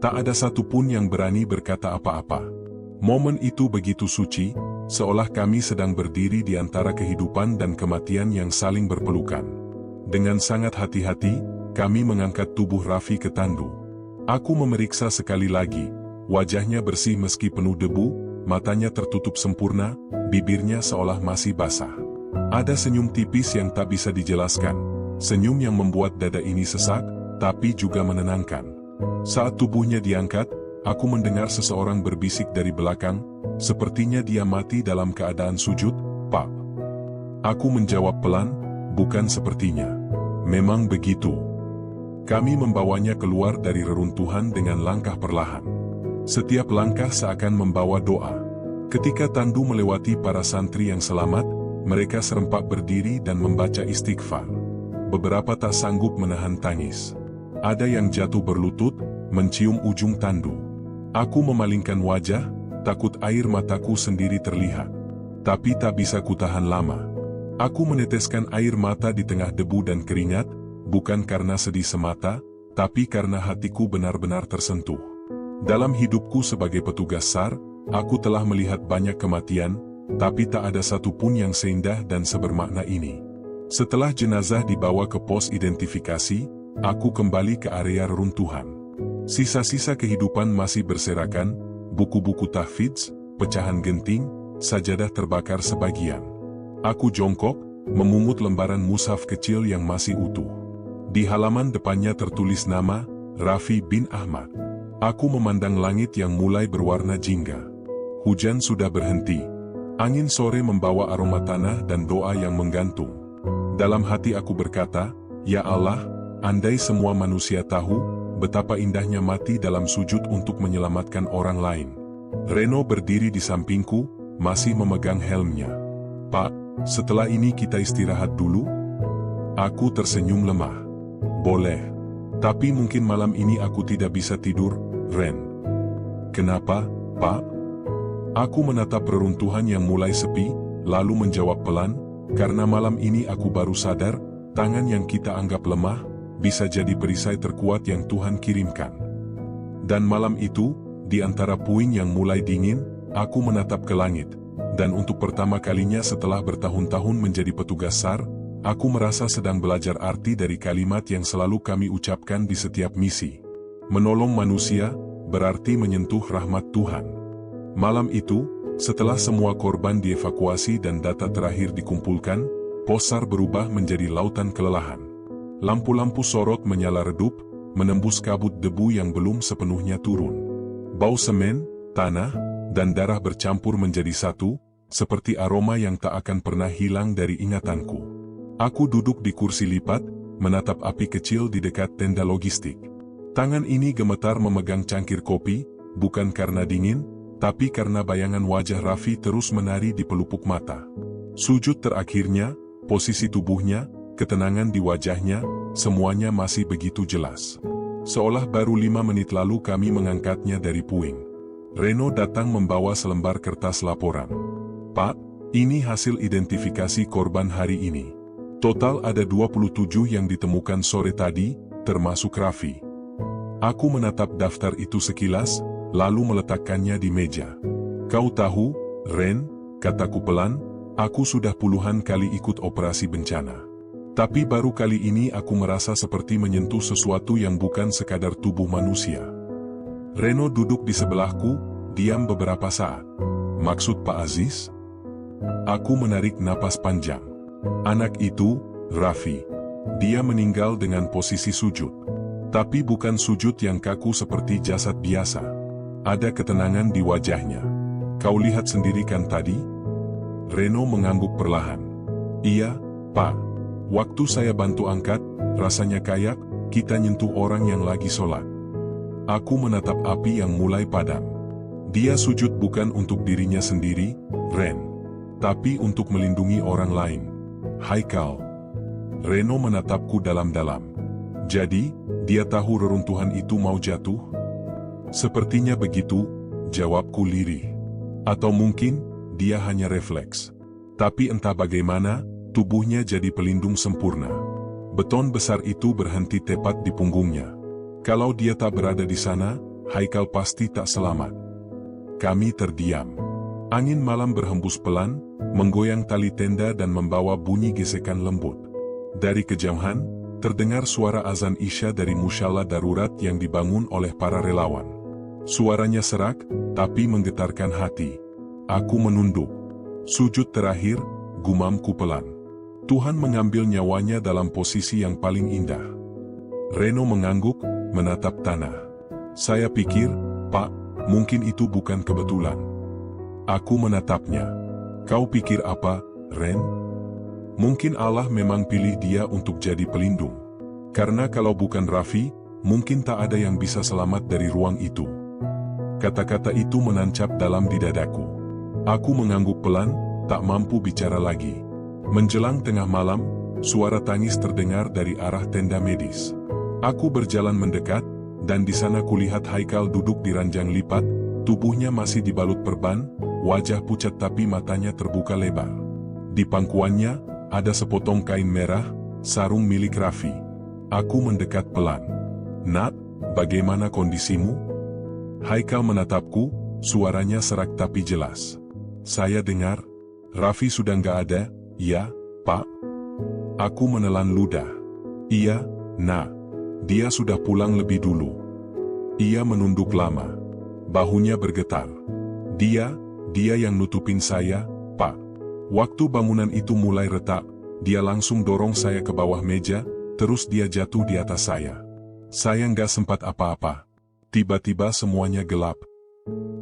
Tak ada satupun yang berani berkata apa-apa. Momen itu begitu suci, seolah kami sedang berdiri di antara kehidupan dan kematian yang saling berpelukan. Dengan sangat hati-hati, kami mengangkat tubuh Raffi ke tandu. Aku memeriksa sekali lagi, wajahnya bersih meski penuh debu, matanya tertutup sempurna, bibirnya seolah masih basah. Ada senyum tipis yang tak bisa dijelaskan, senyum yang membuat dada ini sesak, tapi juga menenangkan. Saat tubuhnya diangkat, aku mendengar seseorang berbisik dari belakang, sepertinya dia mati dalam keadaan sujud, Pak. Aku menjawab pelan, bukan sepertinya. Memang begitu. Kami membawanya keluar dari reruntuhan dengan langkah perlahan. Setiap langkah seakan membawa doa. Ketika tandu melewati para santri yang selamat, mereka serempak berdiri dan membaca istighfar. Beberapa tak sanggup menahan tangis. Ada yang jatuh berlutut, mencium ujung tandu. Aku memalingkan wajah, takut air mataku sendiri terlihat. Tapi tak bisa kutahan lama. Aku meneteskan air mata di tengah debu dan keringat, bukan karena sedih semata, tapi karena hatiku benar-benar tersentuh. Dalam hidupku sebagai petugas SAR, aku telah melihat banyak kematian, tapi tak ada satupun yang seindah dan sebermakna ini. Setelah jenazah dibawa ke pos identifikasi, aku kembali ke area reruntuhan. Sisa-sisa kehidupan masih berserakan, buku-buku tahfidz, pecahan genting, sajadah terbakar sebagian. Aku jongkok, memungut lembaran mushaf kecil yang masih utuh. Di halaman depannya tertulis nama, Raffi bin Ahmad. Aku memandang langit yang mulai berwarna jingga. Hujan sudah berhenti. Angin sore membawa aroma tanah dan doa yang menggantung. Dalam hati aku berkata, "Ya Allah, andai semua manusia tahu betapa indahnya mati dalam sujud untuk menyelamatkan orang lain." Reno berdiri di sampingku, masih memegang helmnya. "Pak, setelah ini kita istirahat dulu?" Aku tersenyum lemah. "Boleh. Tapi mungkin malam ini aku tidak bisa tidur, Ren." "Kenapa, Pak?" Aku menatap reruntuhan yang mulai sepi, lalu menjawab pelan, "Karena malam ini aku baru sadar, tangan yang kita anggap lemah, bisa jadi perisai terkuat yang Tuhan kirimkan." Dan malam itu, di antara puing yang mulai dingin, aku menatap ke langit. Dan untuk pertama kalinya setelah bertahun-tahun menjadi petugas SAR, aku merasa sedang belajar arti dari kalimat yang selalu kami ucapkan di setiap misi. Menolong manusia, berarti menyentuh rahmat Tuhan. Malam itu, setelah semua korban dievakuasi dan data terakhir dikumpulkan, pos SAR berubah menjadi lautan kelelahan. Lampu-lampu sorot menyala redup, menembus kabut debu yang belum sepenuhnya turun. Bau semen, tanah, dan darah bercampur menjadi satu, seperti aroma yang tak akan pernah hilang dari ingatanku. Aku duduk di kursi lipat, menatap api kecil di dekat tenda logistik. Tangan ini gemetar memegang cangkir kopi, bukan karena dingin, tapi karena bayangan wajah Raffi terus menari di pelupuk mata. Sujud terakhirnya, posisi tubuhnya, ketenangan di wajahnya, semuanya masih begitu jelas. Seolah baru 5 menit lalu kami mengangkatnya dari puing. Reno datang membawa selembar kertas laporan. "Pak, ini hasil identifikasi korban hari ini. Total ada 27 yang ditemukan sore tadi, termasuk Raffi." Aku menatap daftar itu sekilas, lalu meletakkannya di meja. "Kau tahu, Ren," kataku pelan, "aku sudah puluhan kali ikut operasi bencana. Tapi baru kali ini aku merasa seperti menyentuh sesuatu yang bukan sekadar tubuh manusia." Reno duduk di sebelahku, diam beberapa saat. "Maksud Pak Aziz?" Aku menarik napas panjang. "Anak itu, Raffi. Dia meninggal dengan posisi sujud. Tapi bukan sujud yang kaku seperti jasad biasa. Ada ketenangan di wajahnya. Kau lihat sendiri kan tadi?" Reno mengangguk perlahan. "Iya, Pak. Waktu saya bantu angkat, rasanya kayak kita nyentuh orang yang lagi sholat." Aku menatap api yang mulai padam. Dia sujud bukan untuk dirinya sendiri, Ren. Tapi untuk melindungi orang lain. Haikal. Reno menatapku dalam-dalam. "Jadi, dia tahu reruntuhan itu mau jatuh?" "Sepertinya begitu," jawabku lirih. "Atau mungkin, dia hanya refleks. Tapi entah bagaimana, tubuhnya jadi pelindung sempurna." Beton besar itu berhenti tepat di punggungnya. Kalau dia tak berada di sana, Haikal pasti tak selamat. Kami terdiam. Angin malam berhembus pelan, menggoyang tali tenda dan membawa bunyi gesekan lembut. Dari kejauhan, terdengar suara azan Isya dari musyalah darurat yang dibangun oleh para relawan. Suaranya serak, tapi menggetarkan hati. Aku menunduk. Sujud terakhir, gumamku pelan. Tuhan mengambil nyawanya dalam posisi yang paling indah. Reno mengangguk, menatap tanah. Saya pikir, "Pak, mungkin itu bukan kebetulan." Aku menatapnya. "Kau pikir apa, Ren?" "Mungkin Allah memang pilih dia untuk jadi pelindung. Karena kalau bukan Raffi, mungkin tak ada yang bisa selamat dari ruang itu." Kata-kata itu menancap dalam di dadaku. Aku mengangguk pelan, tak mampu bicara lagi. Menjelang tengah malam, suara tangis terdengar dari arah tenda medis. Aku berjalan mendekat, dan di sana kulihat Haikal duduk di ranjang lipat, tubuhnya masih dibalut perban, wajah pucat tapi matanya terbuka lebar. Di pangkuannya, ada sepotong kain merah, sarung milik Raffi. Aku mendekat pelan. "Nak, bagaimana kondisimu?" Haikal menatapku, suaranya serak tapi jelas. Saya dengar, Raffi sudah nggak ada, ya, Pak? Aku menelan ludah. Iya, Nak. Dia sudah pulang lebih dulu. Ia menunduk lama. Bahunya bergetar. Dia yang nutupin saya, Pak. Waktu bangunan itu mulai retak, dia langsung dorong saya ke bawah meja, terus dia jatuh di atas saya. Saya nggak sempat apa-apa. Tiba-tiba semuanya gelap.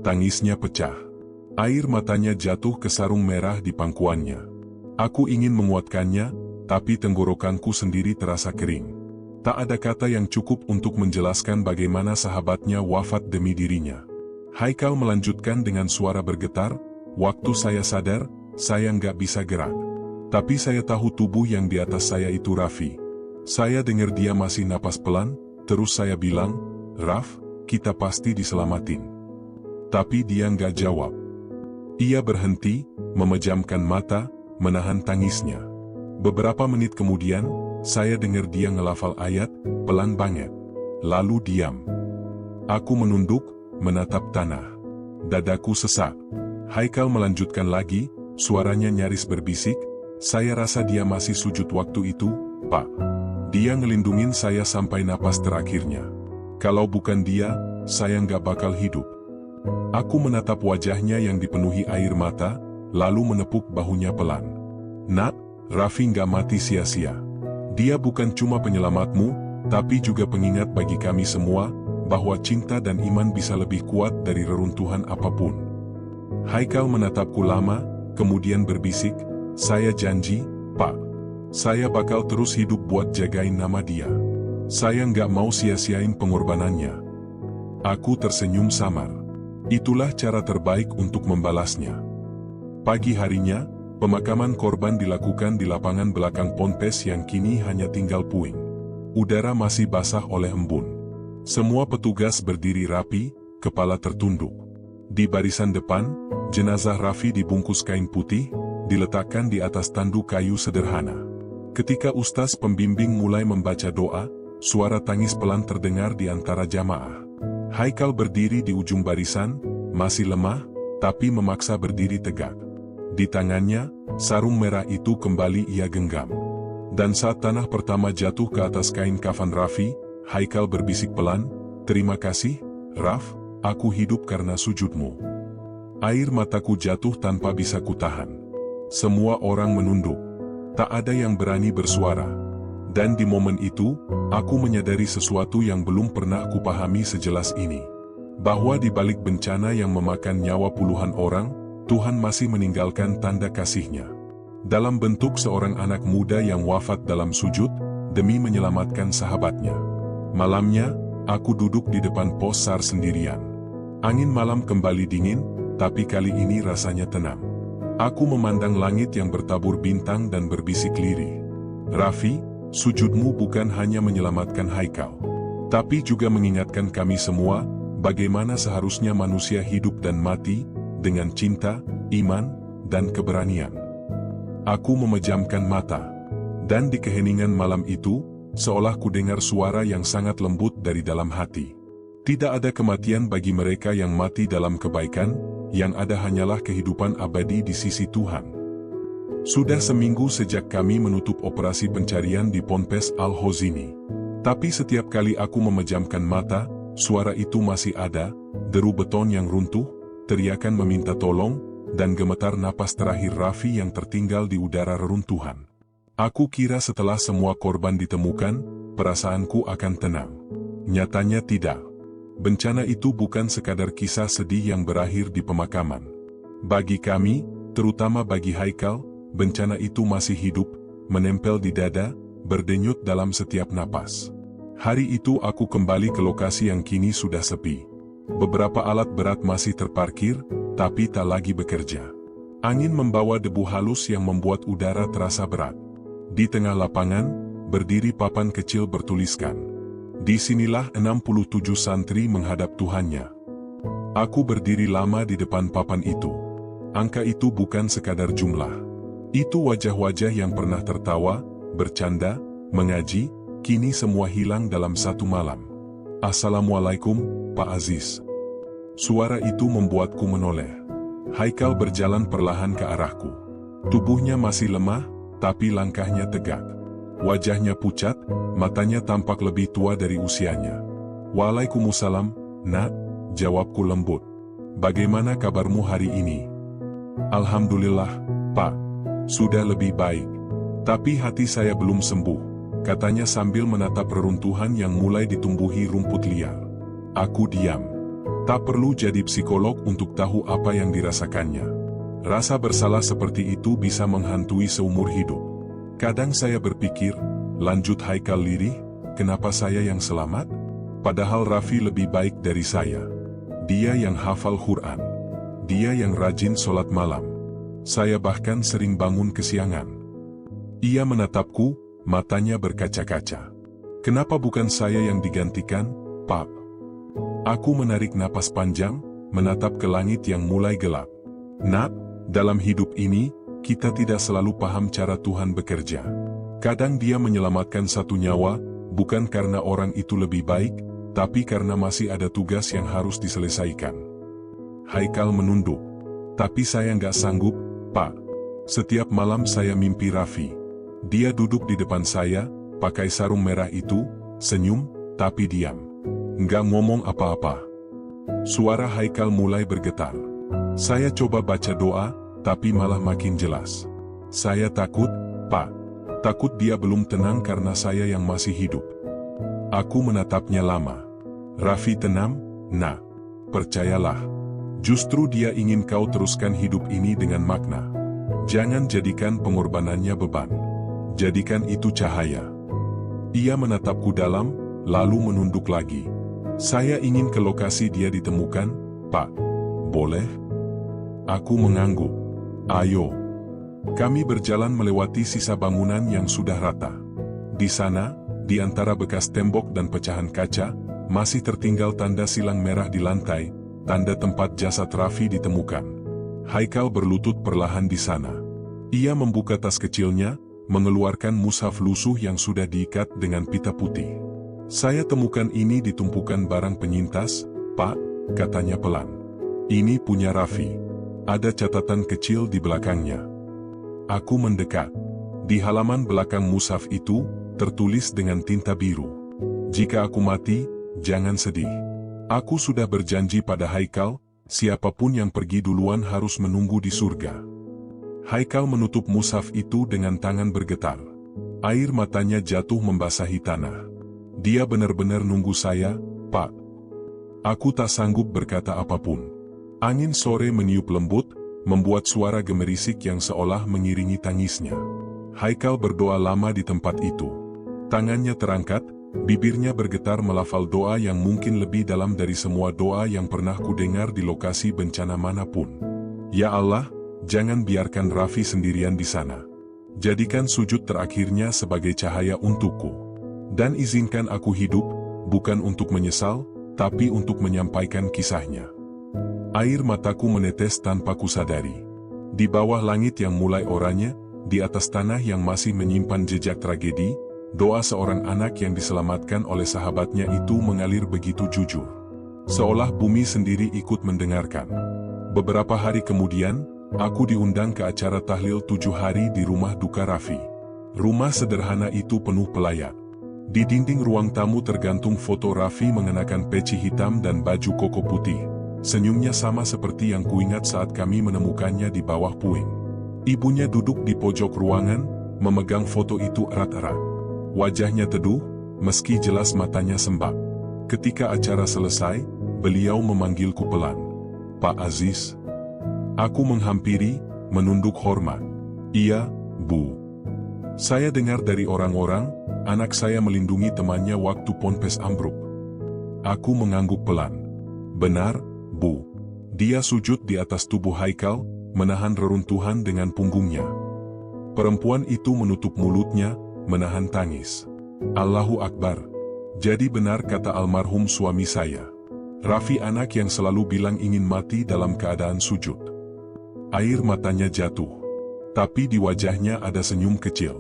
Tangisnya pecah. Air matanya jatuh ke sarung merah di pangkuannya. Aku ingin menguatkannya, tapi tenggorokanku sendiri terasa kering. Tak ada kata yang cukup untuk menjelaskan bagaimana sahabatnya wafat demi dirinya. Haikal melanjutkan dengan suara bergetar, "Waktu saya sadar, saya nggak bisa gerak. Tapi saya tahu tubuh yang di atas saya itu Raffi. Saya dengar dia masih napas pelan, terus saya bilang, 'Raf, kita pasti diselamatin.' Tapi dia nggak jawab. Ia berhenti, memejamkan mata, menahan tangisnya. Beberapa menit kemudian, saya dengar dia ngelafal ayat, pelan banget. Lalu diam. Aku menunduk, menatap tanah. Dadaku sesak. Haikal melanjutkan lagi, suaranya nyaris berbisik, "Saya rasa dia masih sujud waktu itu, Pak. Dia ngelindungin saya sampai napas terakhirnya. Kalau bukan dia, saya nggak bakal hidup." Aku menatap wajahnya yang dipenuhi air mata, lalu menepuk bahunya pelan. "Nak, Raffi nggak mati sia-sia. Dia bukan cuma penyelamatmu, tapi juga pengingat bagi kami semua, bahwa cinta dan iman bisa lebih kuat dari reruntuhan apapun." Haikal menatapku lama, kemudian berbisik, "Saya janji, Pak. Saya bakal terus hidup buat jagain nama dia. Saya nggak mau sia-siain pengorbanannya." Aku tersenyum samar. Itulah cara terbaik untuk membalasnya. Pagi harinya, pemakaman korban dilakukan di lapangan belakang Ponpes yang kini hanya tinggal puing. Udara masih basah oleh embun. Semua petugas berdiri rapi, kepala tertunduk. Di barisan depan, jenazah Raffi dibungkus kain putih, diletakkan di atas tanduk kayu sederhana. Ketika ustaz pembimbing mulai membaca doa, suara tangis pelan terdengar di antara jamaah. Haikal berdiri di ujung barisan, masih lemah, tapi memaksa berdiri tegak. Di tangannya, sarung merah itu kembali ia genggam. Dan saat tanah pertama jatuh ke atas kain kafan Raffi, Haikal berbisik pelan, "Terima kasih, Raf, aku hidup karena sujudmu." Air mataku jatuh tanpa bisa kutahan. Semua orang menunduk. Tak ada yang berani bersuara. Dan di momen itu, aku menyadari sesuatu yang belum pernah kupahami sejelas ini. Bahwa di balik bencana yang memakan nyawa puluhan orang, Tuhan masih meninggalkan tanda kasih-Nya. Dalam bentuk seorang anak muda yang wafat dalam sujud, demi menyelamatkan sahabatnya. Malamnya, aku duduk di depan pos SAR sendirian. Angin malam kembali dingin, tapi kali ini rasanya tenang. Aku memandang langit yang bertabur bintang dan berbisik lirih. "Raffi, sujudmu bukan hanya menyelamatkan Haikal, tapi juga mengingatkan kami semua, bagaimana seharusnya manusia hidup dan mati, dengan cinta, iman, dan keberanian." Aku memejamkan mata. Dan di keheningan malam itu, seolah ku dengar suara yang sangat lembut dari dalam hati. Tidak ada kematian bagi mereka yang mati dalam kebaikan, yang ada hanyalah kehidupan abadi di sisi Tuhan. Sudah seminggu sejak kami menutup operasi pencarian di Ponpes Al-Hozini. Tapi setiap kali aku memejamkan mata, suara itu masih ada, deru beton yang runtuh, teriakan meminta tolong, dan gemetar napas terakhir Raffi yang tertinggal di udara reruntuhan. Aku kira setelah semua korban ditemukan, perasaanku akan tenang. Nyatanya tidak. Bencana itu bukan sekadar kisah sedih yang berakhir di pemakaman. Bagi kami, terutama bagi Haikal, bencana itu masih hidup, menempel di dada, berdenyut dalam setiap napas. Hari itu aku kembali ke lokasi yang kini sudah sepi. Beberapa alat berat masih terparkir, tapi tak lagi bekerja. Angin membawa debu halus yang membuat udara terasa berat. Di tengah lapangan, berdiri papan kecil bertuliskan, Disinilah 67 santri menghadap Tuhannya. Aku berdiri lama di depan papan itu. Angka itu bukan sekadar jumlah. Itu wajah-wajah yang pernah tertawa, bercanda, mengaji, kini semua hilang dalam satu malam. Assalamualaikum, Pak Aziz. Suara itu membuatku menoleh. Haikal berjalan perlahan ke arahku. Tubuhnya masih lemah, tapi langkahnya tegak. Wajahnya pucat, matanya tampak lebih tua dari usianya. Waalaikumsalam, Nak, jawabku lembut. Bagaimana kabarmu hari ini? Alhamdulillah, Pak. Sudah lebih baik. Tapi hati saya belum sembuh, katanya sambil menatap reruntuhan yang mulai ditumbuhi rumput liar. Aku diam. Tak perlu jadi psikolog untuk tahu apa yang dirasakannya. Rasa bersalah seperti itu bisa menghantui seumur hidup. Kadang saya berpikir, lanjut Haikal lirih, kenapa saya yang selamat? Padahal Raffi lebih baik dari saya. Dia yang hafal Quran. Dia yang rajin sholat malam. Saya bahkan sering bangun kesiangan. Ia menatapku, matanya berkaca-kaca. Kenapa bukan saya yang digantikan, Pak? Aku menarik napas panjang, menatap ke langit yang mulai gelap. Nak, dalam hidup ini, kita tidak selalu paham cara Tuhan bekerja. Kadang Dia menyelamatkan satu nyawa, bukan karena orang itu lebih baik, tapi karena masih ada tugas yang harus diselesaikan. Haikal menunduk. Tapi saya nggak sanggup, Pak. Setiap malam saya mimpi Raffi. Dia duduk di depan saya, pakai sarung merah itu, senyum, tapi diam. Nggak ngomong apa-apa. Suara Haikal mulai bergetar. Saya coba baca doa, tapi malah makin jelas. Saya takut, Pak. Takut dia belum tenang karena saya yang masih hidup. Aku menatapnya lama. Raffi tenang, Nak. Percayalah. Justru dia ingin kau teruskan hidup ini dengan makna. Jangan jadikan pengorbanannya beban. Jadikan itu cahaya. Ia menatapku dalam, lalu menunduk lagi. Saya ingin ke lokasi dia ditemukan, Pak. Boleh? Aku mengangguk. Ayo. Kami berjalan melewati sisa bangunan yang sudah rata. Di sana, di antara bekas tembok dan pecahan kaca, masih tertinggal tanda silang merah di lantai, tanda tempat jasad Raffi ditemukan. Haikal berlutut perlahan di sana. Ia membuka tas kecilnya, mengeluarkan mushaf lusuh yang sudah diikat dengan pita putih. Saya temukan ini di tumpukan barang penyintas, Pak, katanya pelan. Ini punya Raffi. Ada catatan kecil di belakangnya. Aku mendekat. Di halaman belakang mushaf itu, tertulis dengan tinta biru. Jika aku mati, jangan sedih. Aku sudah berjanji pada Haikal, siapapun yang pergi duluan harus menunggu di surga. Haikal menutup mushaf itu dengan tangan bergetar. Air matanya jatuh membasahi tanah. Dia benar-benar nunggu saya, Pak. Aku tak sanggup berkata apapun. Angin sore meniup lembut, membuat suara gemerisik yang seolah mengiringi tangisnya. Haikal berdoa lama di tempat itu. Tangannya terangkat, bibirnya bergetar melafal doa yang mungkin lebih dalam dari semua doa yang pernah kudengar di lokasi bencana manapun. Ya Allah, jangan biarkan Raffi sendirian di sana. Jadikan sujud terakhirnya sebagai cahaya untukku. Dan izinkan aku hidup, bukan untuk menyesal, tapi untuk menyampaikan kisahnya. Air mataku menetes tanpa kusadari. Di bawah langit yang mulai oranye, di atas tanah yang masih menyimpan jejak tragedi, doa seorang anak yang diselamatkan oleh sahabatnya itu mengalir begitu jujur. Seolah bumi sendiri ikut mendengarkan. Beberapa hari kemudian, aku diundang ke acara tahlil 7 hari di rumah duka Raffi. Rumah sederhana itu penuh pelayat. Di dinding ruang tamu tergantung foto Raffi mengenakan peci hitam dan baju koko putih. Senyumnya sama seperti yang kuingat saat kami menemukannya di bawah puing. Ibunya duduk di pojok ruangan, memegang foto itu erat-erat. Wajahnya teduh, meski jelas matanya sembab. Ketika acara selesai, beliau memanggilku pelan. Pak Aziz. Aku menghampiri, menunduk hormat. Iya, Bu. Saya dengar dari orang-orang, anak saya melindungi temannya waktu ponpes ambruk. Aku mengangguk pelan. Benar, Bu. Dia sujud di atas tubuh Haikal, menahan reruntuhan dengan punggungnya. Perempuan itu menutup mulutnya, menahan tangis. Allahu Akbar. Jadi benar kata almarhum suami saya. Raffi anak yang selalu bilang ingin mati dalam keadaan sujud. Air matanya jatuh. Tapi di wajahnya ada senyum kecil.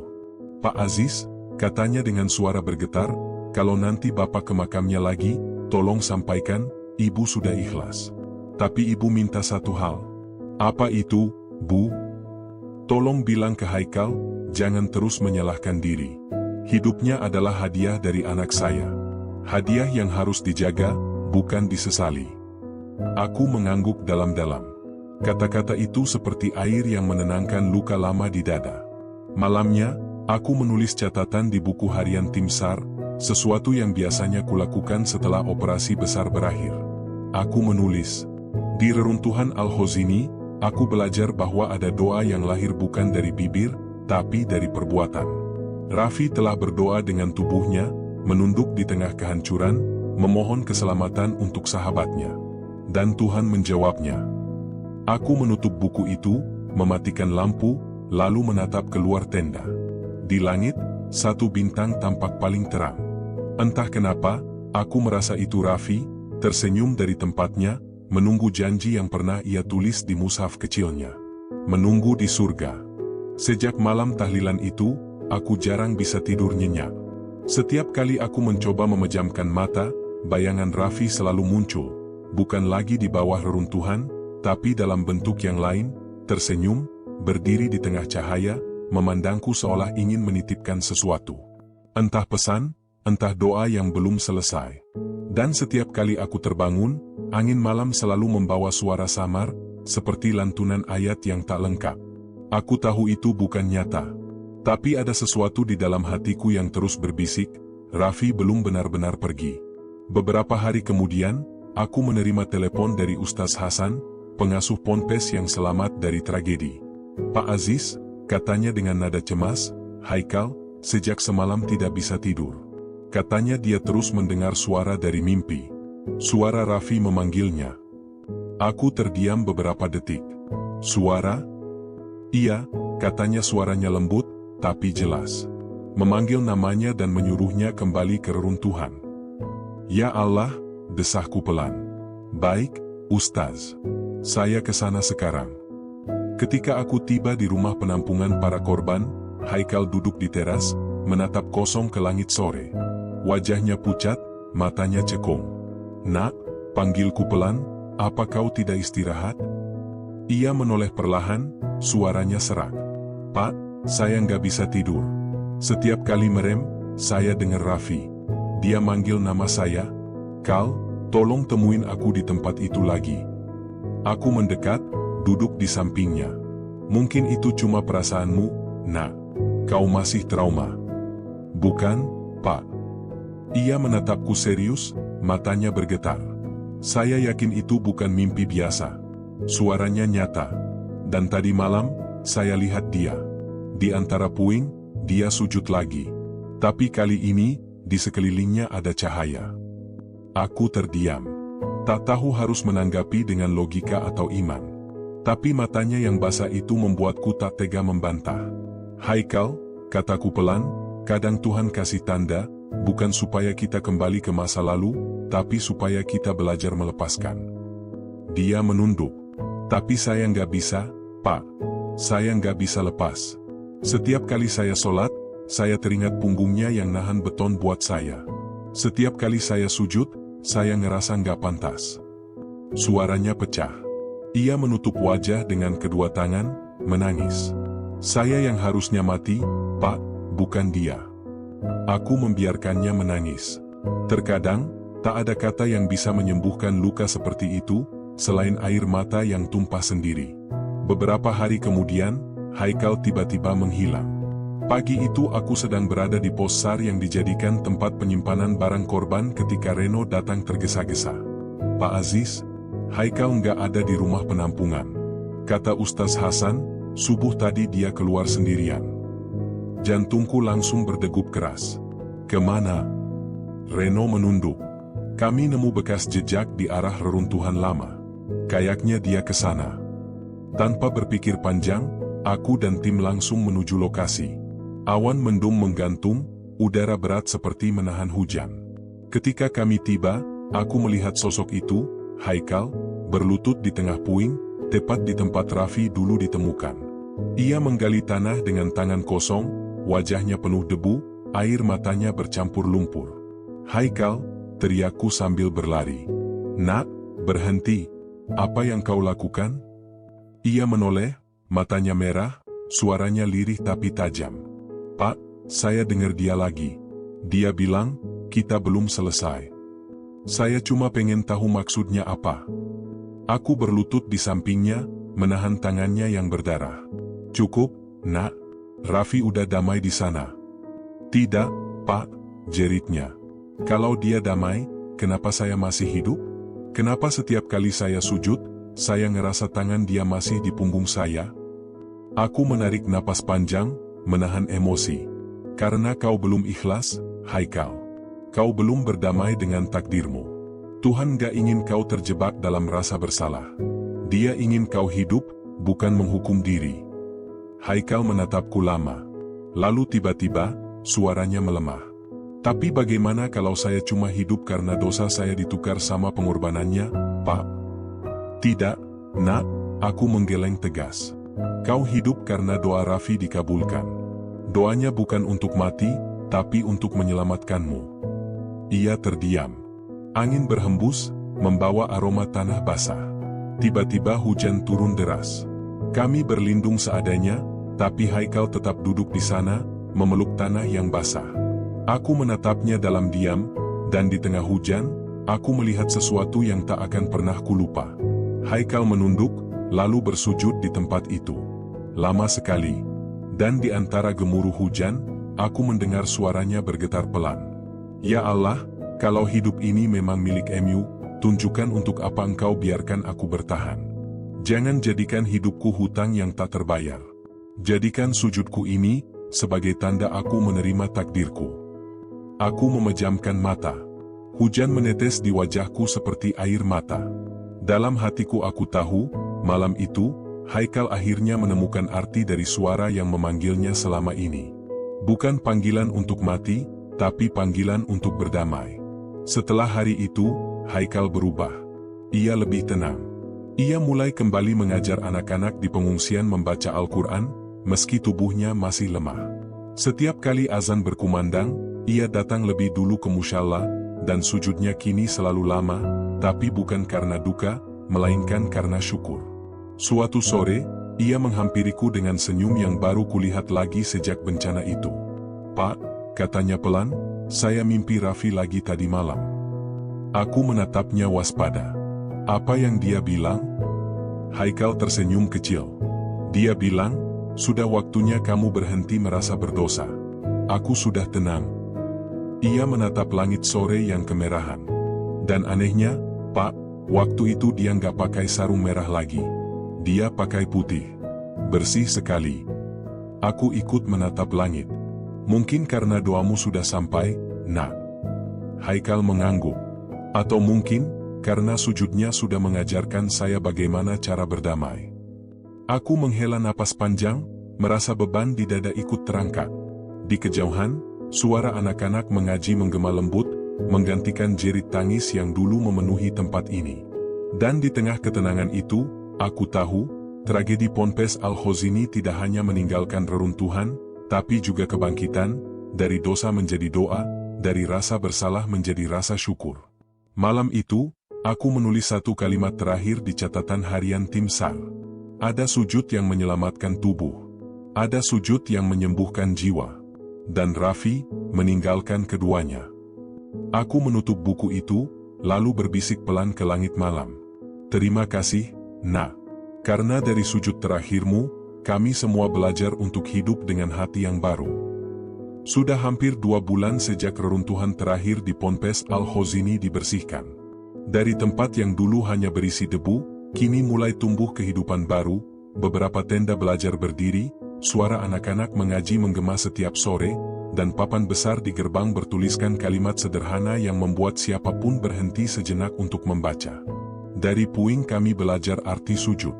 Pak Aziz, katanya dengan suara bergetar, kalau nanti Bapak ke makamnya lagi, tolong sampaikan, Ibu sudah ikhlas. Tapi Ibu minta satu hal. Apa itu, Bu? Tolong bilang ke Haikal, jangan terus menyalahkan diri. Hidupnya adalah hadiah dari anak saya. Hadiah yang harus dijaga, bukan disesali. Aku mengangguk dalam-dalam. Kata-kata itu seperti air yang menenangkan luka lama di dada. Malamnya, aku menulis catatan di buku harian tim SAR, sesuatu yang biasanya kulakukan setelah operasi besar berakhir. Aku menulis, di reruntuhan Al-Hozini, aku belajar bahwa ada doa yang lahir bukan dari bibir, tapi dari perbuatan. Raffi telah berdoa dengan tubuhnya, menunduk di tengah kehancuran, memohon keselamatan untuk sahabatnya. Dan Tuhan menjawabnya. Aku menutup buku itu, mematikan lampu, lalu menatap keluar tenda. Di langit, satu bintang tampak paling terang. Entah kenapa, aku merasa itu Raffi, tersenyum dari tempatnya, menunggu janji yang pernah ia tulis di mushaf kecilnya. Menunggu di surga. Sejak malam tahlilan itu, aku jarang bisa tidur nyenyak. Setiap kali aku mencoba memejamkan mata, bayangan Raffi selalu muncul, bukan lagi di bawah reruntuhan, tapi dalam bentuk yang lain, tersenyum, berdiri di tengah cahaya, memandangku seolah ingin menitipkan sesuatu. Entah pesan, entah doa yang belum selesai. Dan setiap kali aku terbangun, angin malam selalu membawa suara samar, seperti lantunan ayat yang tak lengkap. Aku tahu itu bukan nyata. Tapi ada sesuatu di dalam hatiku yang terus berbisik, Raffi belum benar-benar pergi. Beberapa hari kemudian, aku menerima telepon dari Ustaz Hasan, pengasuh ponpes yang selamat dari tragedi. Pak Aziz, katanya dengan nada cemas, Haikal, sejak semalam tidak bisa tidur. Katanya dia terus mendengar suara dari mimpi. Suara Raffi memanggilnya. Aku terdiam beberapa detik. Suara? Iya, katanya suaranya lembut, tapi jelas. Memanggil namanya dan menyuruhnya kembali ke reruntuhan. Ya Allah, desahku pelan. Baik, Ustaz. Saya ke sana sekarang. Ketika aku tiba di rumah penampungan para korban, Haikal duduk di teras, menatap kosong ke langit sore. Wajahnya pucat, matanya cekung. Nak, panggilku pelan, apa kau tidak istirahat? Ia menoleh perlahan, suaranya serak. Pak, saya nggak bisa tidur. Setiap kali merem, saya dengar Raffi. Dia manggil nama saya. Kal, tolong temuin aku di tempat itu lagi. Aku mendekat, duduk di sampingnya. Mungkin itu cuma perasaanmu, Nak. Kau masih trauma. Bukan, Pak. Ia menatapku serius, matanya bergetar. Saya yakin itu bukan mimpi biasa. Suaranya nyata. Dan tadi malam, saya lihat dia. Di antara puing, dia sujud lagi. Tapi kali ini, di sekelilingnya ada cahaya. Aku terdiam. Tak tahu harus menanggapi dengan logika atau iman. Tapi matanya yang basah itu membuatku tak tega membantah. Haikal, kataku pelan, kadang Tuhan kasih tanda, bukan supaya kita kembali ke masa lalu, tapi supaya kita belajar melepaskan. Dia menunduk. Tapi saya nggak bisa, Pak. Saya nggak bisa lepas. Setiap kali saya sholat, saya teringat punggungnya yang nahan beton buat saya. Setiap kali saya sujud, saya ngerasa nggak pantas. Suaranya pecah. Ia menutup wajah dengan kedua tangan, menangis. Saya yang harusnya mati, Pak, bukan dia. Aku membiarkannya menangis. Terkadang, tak ada kata yang bisa menyembuhkan luka seperti itu, selain air mata yang tumpah sendiri. Beberapa hari kemudian, Haikal tiba-tiba menghilang. Pagi itu aku sedang berada di pos SAR yang dijadikan tempat penyimpanan barang korban ketika Reno datang tergesa-gesa. Pak Aziz, Haikal nggak ada di rumah penampungan. Kata Ustaz Hasan, subuh tadi dia keluar sendirian. Jantungku langsung berdegup keras. Kemana? Reno menunduk. Kami nemu bekas jejak di arah reruntuhan lama. Kayaknya dia ke sana. Tanpa berpikir panjang, aku dan tim langsung menuju lokasi. Awan mendung menggantung, udara berat seperti menahan hujan. Ketika kami tiba, aku melihat sosok itu, Haikal, berlutut di tengah puing, tepat di tempat Raffi dulu ditemukan. Ia menggali tanah dengan tangan kosong, wajahnya penuh debu, air matanya bercampur lumpur. "Haikal," teriakku sambil berlari. "Nak, berhenti. Apa yang kau lakukan?" Ia menoleh, matanya merah, suaranya lirih tapi tajam. "Pak, saya dengar dia lagi. Dia bilang, kita belum selesai. Saya cuma pengen tahu maksudnya apa." Aku berlutut di sampingnya, menahan tangannya yang berdarah. "Cukup, Nak. Raffi udah damai di sana." "Tidak, Pak," jeritnya. "Kalau dia damai, kenapa saya masih hidup? Kenapa setiap kali saya sujud, saya ngerasa tangan dia masih di punggung saya?" Aku menarik napas panjang, menahan emosi. "Karena kau belum ikhlas, Haikal. Kau belum berdamai dengan takdirmu. Tuhan gak ingin kau terjebak dalam rasa bersalah. Dia ingin kau hidup, bukan menghukum diri." Haikal menatapku lama. Lalu tiba-tiba, suaranya melemah. "Tapi bagaimana kalau saya cuma hidup karena dosa saya ditukar sama pengorbanannya, Pak?" "Tidak, Nak," aku menggeleng tegas. "Kau hidup karena doa Raffi dikabulkan. Doanya bukan untuk mati, tapi untuk menyelamatkanmu." Ia terdiam. Angin berhembus, membawa aroma tanah basah. Tiba-tiba hujan turun deras. Kami berlindung seadanya, tapi Haikal tetap duduk di sana, memeluk tanah yang basah. Aku menatapnya dalam diam, dan di tengah hujan, aku melihat sesuatu yang tak akan pernah kulupa. Haikal menunduk, lalu bersujud di tempat itu. Lama sekali. Dan di antara gemuruh hujan, aku mendengar suaranya bergetar pelan. "Ya Allah, kalau hidup ini memang milik MU, tunjukkan untuk apa Engkau biarkan aku bertahan. Jangan jadikan hidupku hutang yang tak terbayar. Jadikan sujudku ini sebagai tanda aku menerima takdirku." Aku memejamkan mata. Hujan menetes di wajahku seperti air mata. Dalam hatiku aku tahu, malam itu, Haikal akhirnya menemukan arti dari suara yang memanggilnya selama ini. Bukan panggilan untuk mati, tapi panggilan untuk berdamai. Setelah hari itu, Haikal berubah. Ia lebih tenang. Ia mulai kembali mengajar anak-anak di pengungsian membaca Al-Quran, meski tubuhnya masih lemah. Setiap kali azan berkumandang, ia datang lebih dulu ke musala, dan sujudnya kini selalu lama, tapi bukan karena duka, melainkan karena syukur. Suatu sore, ia menghampiriku dengan senyum yang baru kulihat lagi sejak bencana itu. "Pak," katanya pelan, "saya mimpi Raffi lagi tadi malam." Aku menatapnya waspada. "Apa yang dia bilang?" Haikal tersenyum kecil. "Dia bilang, sudah waktunya kamu berhenti merasa berdosa. Aku sudah tenang." Ia menatap langit sore yang kemerahan. "Dan anehnya, Pak, waktu itu dia nggak pakai sarung merah lagi. Dia pakai putih. Bersih sekali." Aku ikut menatap langit. "Mungkin karena doamu sudah sampai, Nak." Haikal mengangguk. "Atau mungkin, karena sujudnya sudah mengajarkan saya bagaimana cara berdamai." Aku menghela napas panjang, merasa beban di dada ikut terangkat. Di kejauhan, suara anak-anak mengaji menggema lembut, menggantikan jerit tangis yang dulu memenuhi tempat ini. Dan di tengah ketenangan itu, aku tahu, tragedi Ponpes Al-Khozini tidak hanya meninggalkan reruntuhan, tapi juga kebangkitan, dari dosa menjadi doa, dari rasa bersalah menjadi rasa syukur. Malam itu, aku menulis satu kalimat terakhir di catatan harian tim SAR. Ada sujud yang menyelamatkan tubuh. Ada sujud yang menyembuhkan jiwa. Dan Raffi meninggalkan keduanya. Aku menutup buku itu, lalu berbisik pelan ke langit malam. "Terima kasih, Nak. Karena dari sujud terakhirmu, kami semua belajar untuk hidup dengan hati yang baru." Sudah hampir 2 bulan sejak reruntuhan terakhir di Ponpes Al-Khozini dibersihkan. Dari tempat yang dulu hanya berisi debu, kini mulai tumbuh kehidupan baru, beberapa tenda belajar berdiri, suara anak-anak mengaji menggema setiap sore, dan papan besar di gerbang bertuliskan kalimat sederhana yang membuat siapapun berhenti sejenak untuk membaca. "Dari puing kami belajar arti sujud."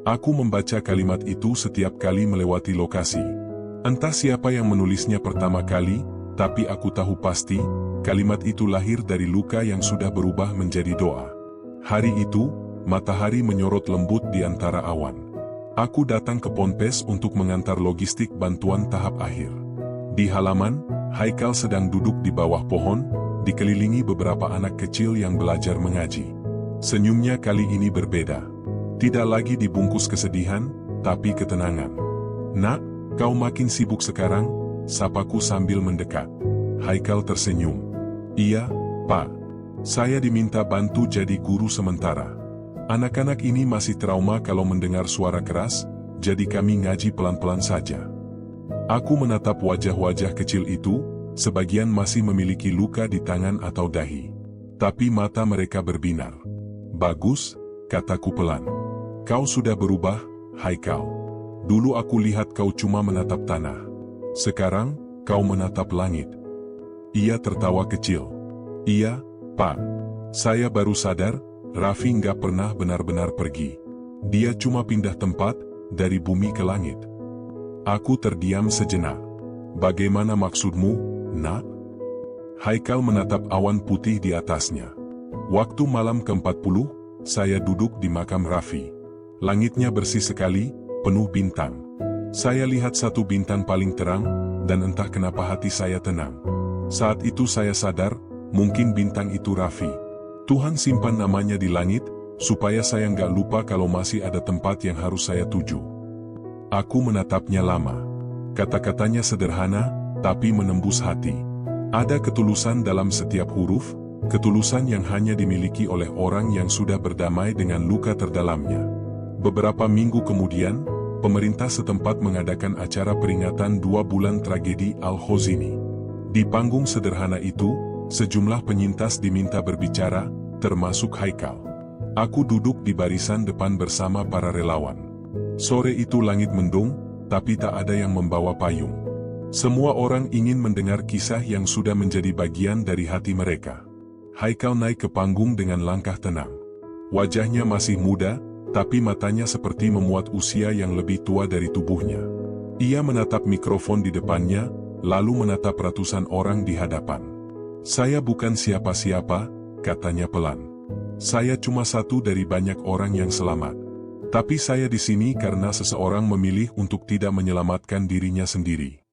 Aku membaca kalimat itu setiap kali melewati lokasi. Entah siapa yang menulisnya pertama kali, tapi aku tahu pasti, Kalimat itu lahir dari luka yang sudah berubah menjadi doa. Hari itu, matahari menyorot lembut di antara awan. Aku datang ke Ponpes untuk mengantar logistik bantuan tahap akhir. Di halaman, Haikal sedang duduk di bawah pohon, dikelilingi beberapa anak kecil yang belajar mengaji. Senyumnya kali ini berbeda. Tidak lagi dibungkus kesedihan, tapi ketenangan. "Nak, kau makin sibuk sekarang," sapaku sambil mendekat. Haikal tersenyum. "Iya, Pak. Saya diminta bantu jadi guru sementara. Anak-anak ini masih trauma kalau mendengar suara keras, jadi kami ngaji pelan-pelan saja." Aku menatap wajah-wajah kecil itu, sebagian masih memiliki luka di tangan atau dahi. Tapi mata mereka berbinar. "Bagus," kataku pelan. "Kau sudah berubah, Haikal. Dulu aku lihat kau cuma menatap tanah. Sekarang, kau menatap langit." Ia tertawa kecil. "Iya, Pak. Saya baru sadar, Raffi nggak pernah benar-benar pergi. Dia cuma pindah tempat, dari bumi ke langit." Aku terdiam sejenak. "Bagaimana maksudmu, Nak?" Haikal menatap awan putih di atasnya. "Waktu malam ke-40, saya duduk di makam Raffi. Langitnya bersih sekali, penuh bintang. Saya lihat satu bintang paling terang, dan entah kenapa hati saya tenang. Saat itu saya sadar, mungkin bintang itu Raffi. Tuhan simpan namanya di langit, supaya saya nggak lupa kalau masih ada tempat yang harus saya tuju." Aku menatapnya lama. Kata-katanya sederhana, tapi menembus hati. Ada ketulusan dalam setiap huruf, ketulusan yang hanya dimiliki oleh orang yang sudah berdamai dengan luka terdalamnya. Beberapa minggu kemudian, pemerintah setempat mengadakan acara peringatan 2 bulan tragedi Al-Khozini. Di panggung sederhana itu, sejumlah penyintas diminta berbicara, termasuk Haikal. Aku duduk di barisan depan bersama para relawan. Sore itu langit mendung, tapi tak ada yang membawa payung. Semua orang ingin mendengar kisah yang sudah menjadi bagian dari hati mereka. Haikal naik ke panggung dengan langkah tenang. Wajahnya masih muda, tapi matanya seperti memuat usia yang lebih tua dari tubuhnya. Ia menatap mikrofon di depannya, lalu menatap ratusan orang di hadapan. "Saya bukan siapa-siapa," katanya pelan. "Saya cuma satu dari banyak orang yang selamat. Tapi saya di sini karena seseorang memilih untuk tidak menyelamatkan dirinya sendiri."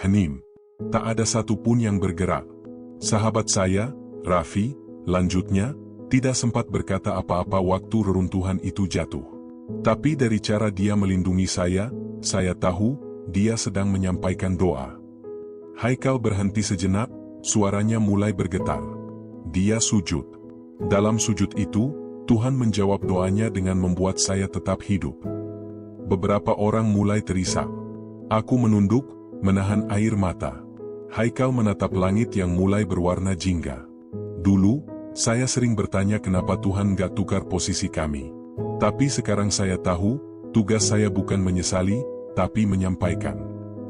Hening. Tak ada satupun yang bergerak. "Sahabat saya, Raffi," lanjutnya, "tidak sempat berkata apa-apa waktu reruntuhan itu jatuh. Tapi dari cara dia melindungi saya tahu, dia sedang menyampaikan doa." Haikal berhenti sejenak, suaranya mulai bergetar. Dia sujud. Dalam sujud itu, Tuhan menjawab doanya dengan membuat saya tetap hidup. Beberapa orang mulai terisak. Aku menunduk, menahan air mata. Haikal menatap langit yang mulai berwarna jingga. "Dulu, saya sering bertanya kenapa Tuhan gak tukar posisi kami. Tapi sekarang saya tahu, tugas saya bukan menyesali, tapi menyampaikan.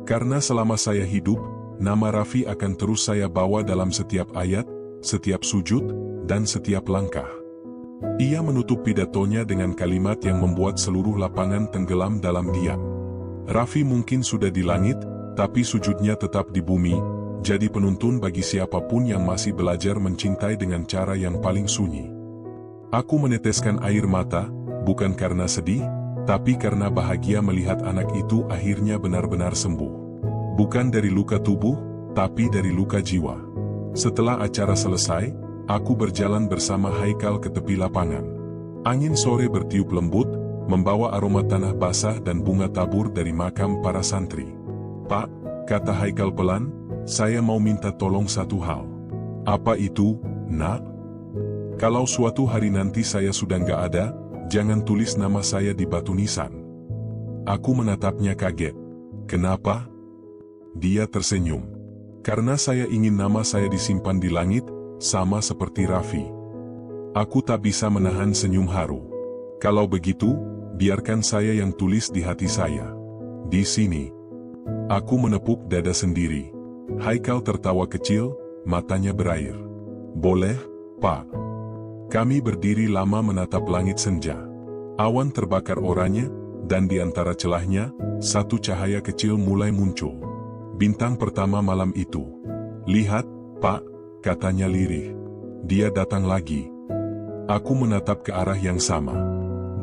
Karena selama saya hidup, nama Raffi akan terus saya bawa dalam setiap ayat, setiap sujud, dan setiap langkah." Ia menutup pidatonya dengan kalimat yang membuat seluruh lapangan tenggelam dalam diam. Raffi mungkin sudah di langit, tapi sujudnya tetap di bumi, jadi penuntun bagi siapapun yang masih belajar mencintai dengan cara yang paling sunyi. Aku meneteskan air mata, bukan karena sedih, tapi karena bahagia melihat anak itu akhirnya benar-benar sembuh. Bukan dari luka tubuh, tapi dari luka jiwa. Setelah acara selesai, aku berjalan bersama Haikal ke tepi lapangan. Angin sore bertiup lembut, membawa aroma tanah basah dan bunga tabur dari makam para santri. "Pak," kata Haikal pelan, "saya mau minta tolong satu hal." "Apa itu, Nak?" "Kalau suatu hari nanti saya sudah nggak ada, jangan tulis nama saya di batu nisan." Aku menatapnya kaget. "Kenapa?" Dia tersenyum. "Karena saya ingin nama saya disimpan di langit, sama seperti Raffi." Aku tak bisa menahan senyum haru. "Kalau begitu, biarkan saya yang tulis di hati saya. Di sini." Aku menepuk dada sendiri. Haikal tertawa kecil, matanya berair. "Boleh, Pak." Kami berdiri lama menatap langit senja. Awan terbakar oranye, dan di antara celahnya, satu cahaya kecil mulai muncul. Bintang pertama malam itu. "Lihat, Pak," katanya lirih. Dia datang lagi. Aku menatap ke arah yang sama.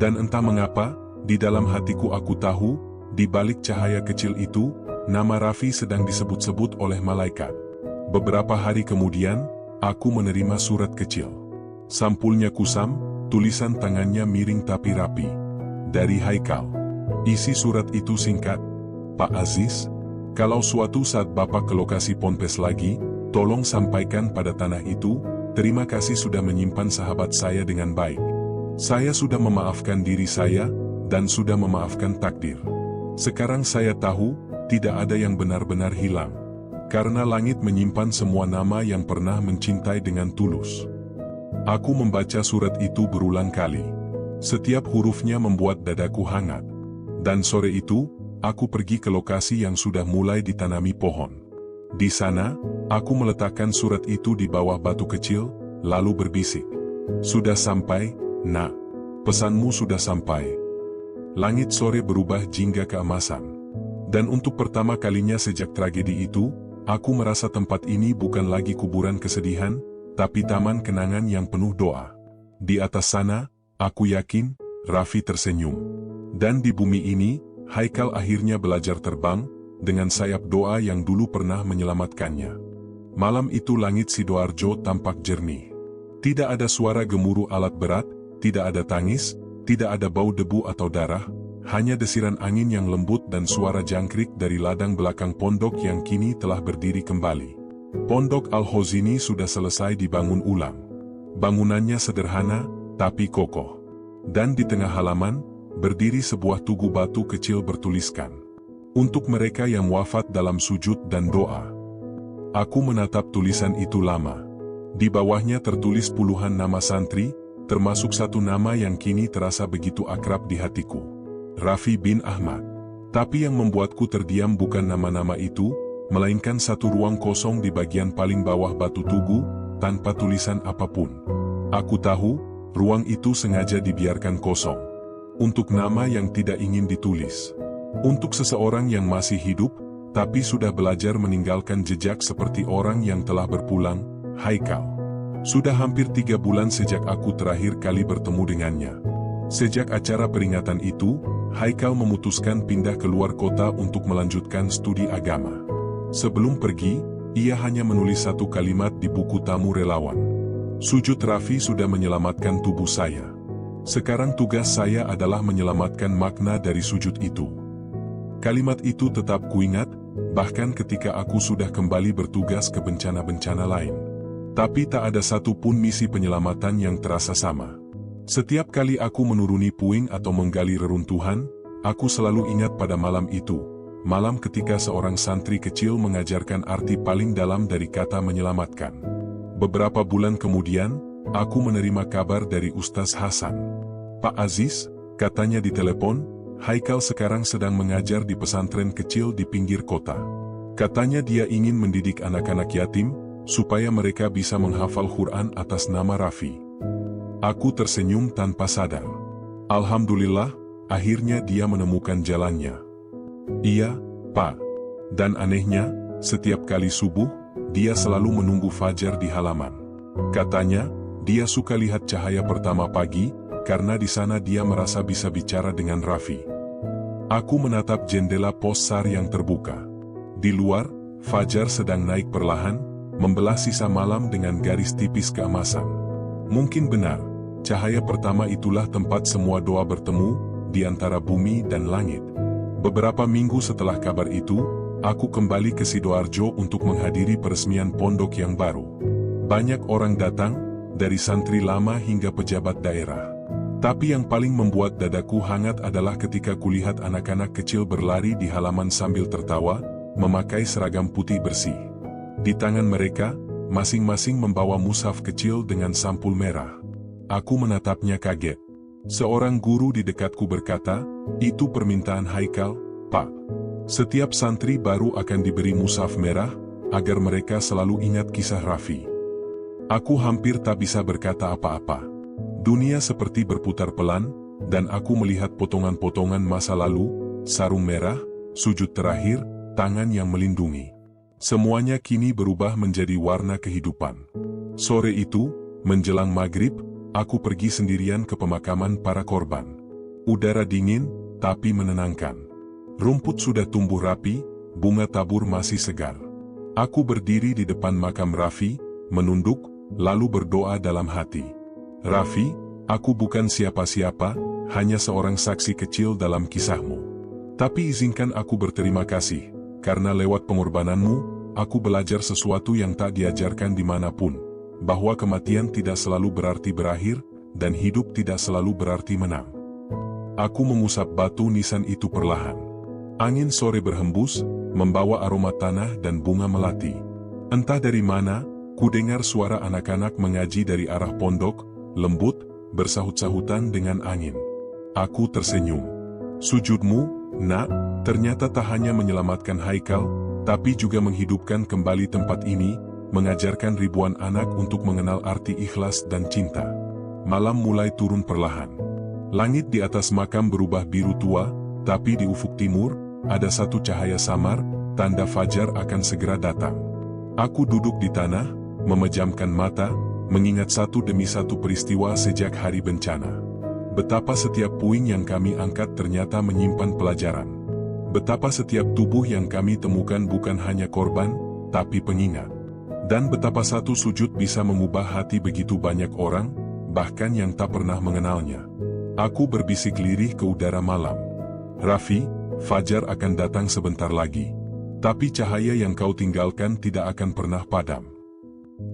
Dan entah mengapa, di dalam hatiku aku tahu, di balik cahaya kecil itu, nama Raffi sedang disebut-sebut oleh malaikat. Beberapa hari kemudian, aku menerima surat kecil. Sampulnya kusam, tulisan tangannya miring tapi rapi. Dari Haikal. Isi surat itu singkat. Pak Aziz, kalau suatu saat Bapak ke lokasi Ponpes lagi, tolong sampaikan pada tanah itu, terima kasih sudah menyimpan sahabat saya dengan baik. Saya sudah memaafkan diri saya, dan sudah memaafkan takdir. Sekarang saya tahu, tidak ada yang benar-benar hilang. Karena langit menyimpan semua nama yang pernah mencintai dengan tulus. Aku membaca surat itu berulang kali. Setiap hurufnya membuat dadaku hangat. Dan sore itu, aku pergi ke lokasi yang sudah mulai ditanami pohon. Di sana, aku meletakkan surat itu di bawah batu kecil, lalu berbisik. Sudah sampai, Nak. Pesanmu sudah sampai. Langit sore berubah jingga keemasan. Dan untuk pertama kalinya sejak tragedi itu, aku merasa tempat ini bukan lagi kuburan kesedihan, tapi taman kenangan yang penuh doa. Di atas sana, aku yakin, Raffi tersenyum. Dan di bumi ini, Haikal akhirnya belajar terbang, dengan sayap doa yang dulu pernah menyelamatkannya. Malam itu langit Sidoarjo tampak jernih. Tidak ada suara gemuruh alat berat, tidak ada tangis, tidak ada bau debu atau darah, hanya desiran angin yang lembut dan suara jangkrik dari ladang belakang pondok yang kini telah berdiri kembali. Pondok Al-Hozini sudah selesai dibangun ulang. Bangunannya sederhana, tapi kokoh. Dan di tengah halaman, berdiri sebuah tugu batu kecil bertuliskan, untuk mereka yang wafat dalam sujud dan doa. Aku menatap tulisan itu lama. Di bawahnya tertulis puluhan nama santri, termasuk satu nama yang kini terasa begitu akrab di hatiku. Raffi bin Ahmad. Tapi yang membuatku terdiam bukan nama-nama itu, melainkan satu ruang kosong di bagian paling bawah batu tugu, tanpa tulisan apapun. Aku tahu, ruang itu sengaja dibiarkan kosong. Untuk nama yang tidak ingin ditulis. Untuk seseorang yang masih hidup, tapi sudah belajar meninggalkan jejak seperti orang yang telah berpulang, Haikal. Sudah hampir 3 bulan sejak aku terakhir kali bertemu dengannya. Sejak acara peringatan itu, Haikal memutuskan pindah keluar kota untuk melanjutkan studi agama. Sebelum pergi, ia hanya menulis satu kalimat di buku tamu relawan. Sujud Raffi sudah menyelamatkan tubuh saya. Sekarang tugas saya adalah menyelamatkan makna dari sujud itu. Kalimat itu tetap kuingat, bahkan ketika aku sudah kembali bertugas ke bencana-bencana lain. Tapi tak ada satupun misi penyelamatan yang terasa sama. Setiap kali aku menuruni puing atau menggali reruntuhan, aku selalu ingat pada malam itu. Malam ketika seorang santri kecil mengajarkan arti paling dalam dari kata menyelamatkan. Beberapa bulan kemudian, aku menerima kabar dari Ustaz Hasan. Pak Aziz, katanya di telepon, Haikal sekarang sedang mengajar di pesantren kecil di pinggir kota. Katanya dia ingin mendidik anak-anak yatim, supaya mereka bisa menghafal Quran atas nama Raffi. Aku tersenyum tanpa sadar. Alhamdulillah, akhirnya dia menemukan jalannya. Iya, Pak. Dan anehnya, setiap kali subuh, dia selalu menunggu fajar di halaman. Katanya, dia suka lihat cahaya pertama pagi, karena di sana dia merasa bisa bicara dengan Raffi. Aku menatap jendela pos SAR yang terbuka. Di luar, fajar sedang naik perlahan, membelah sisa malam dengan garis tipis keemasan. Mungkin benar, cahaya pertama itulah tempat semua doa bertemu, di antara bumi dan langit. Beberapa minggu setelah kabar itu, aku kembali ke Sidoarjo untuk menghadiri peresmian pondok yang baru. Banyak orang datang, dari santri lama hingga pejabat daerah. Tapi yang paling membuat dadaku hangat adalah ketika kulihat anak-anak kecil berlari di halaman sambil tertawa, memakai seragam putih bersih. Di tangan mereka, masing-masing membawa mushaf kecil dengan sampul merah. Aku menatapnya kaget. Seorang guru di dekatku berkata, itu permintaan Haikal, Pak. Setiap santri baru akan diberi mushaf merah, agar mereka selalu ingat kisah Raffi. Aku hampir tak bisa berkata apa-apa. Dunia seperti berputar pelan, dan aku melihat potongan-potongan masa lalu, sarung merah, sujud terakhir, tangan yang melindungi. Semuanya kini berubah menjadi warna kehidupan. Sore itu, menjelang maghrib, aku pergi sendirian ke pemakaman para korban. Udara dingin, tapi menenangkan. Rumput sudah tumbuh rapi, bunga tabur masih segar. Aku berdiri di depan makam Raffi, menunduk, lalu berdoa dalam hati. Raffi, aku bukan siapa-siapa, hanya seorang saksi kecil dalam kisahmu. Tapi izinkan aku berterima kasih, karena lewat pengorbananmu, aku belajar sesuatu yang tak diajarkan dimanapun, bahwa kematian tidak selalu berarti berakhir, dan hidup tidak selalu berarti menang. Aku mengusap batu nisan itu perlahan. Angin sore berhembus, membawa aroma tanah dan bunga melati. Entah dari mana, ku dengar suara anak-anak mengaji dari arah pondok, lembut, bersahut-sahutan dengan angin. Aku tersenyum. Sujudmu, nak, ternyata tak hanya menyelamatkan Haikal, tapi juga menghidupkan kembali tempat ini, mengajarkan ribuan anak untuk mengenal arti ikhlas dan cinta. Malam mulai turun perlahan. Langit di atas makam berubah biru tua, tapi di ufuk timur, ada satu cahaya samar, tanda fajar akan segera datang. Aku duduk di tanah, memejamkan mata, mengingat satu demi satu peristiwa sejak hari bencana. Betapa setiap puing yang kami angkat ternyata menyimpan pelajaran. Betapa setiap tubuh yang kami temukan bukan hanya korban, tapi pengingat. Dan betapa satu sujud bisa mengubah hati begitu banyak orang, bahkan yang tak pernah mengenalnya. Aku berbisik lirih ke udara malam. Raffi, fajar akan datang sebentar lagi. Tapi cahaya yang kau tinggalkan tidak akan pernah padam.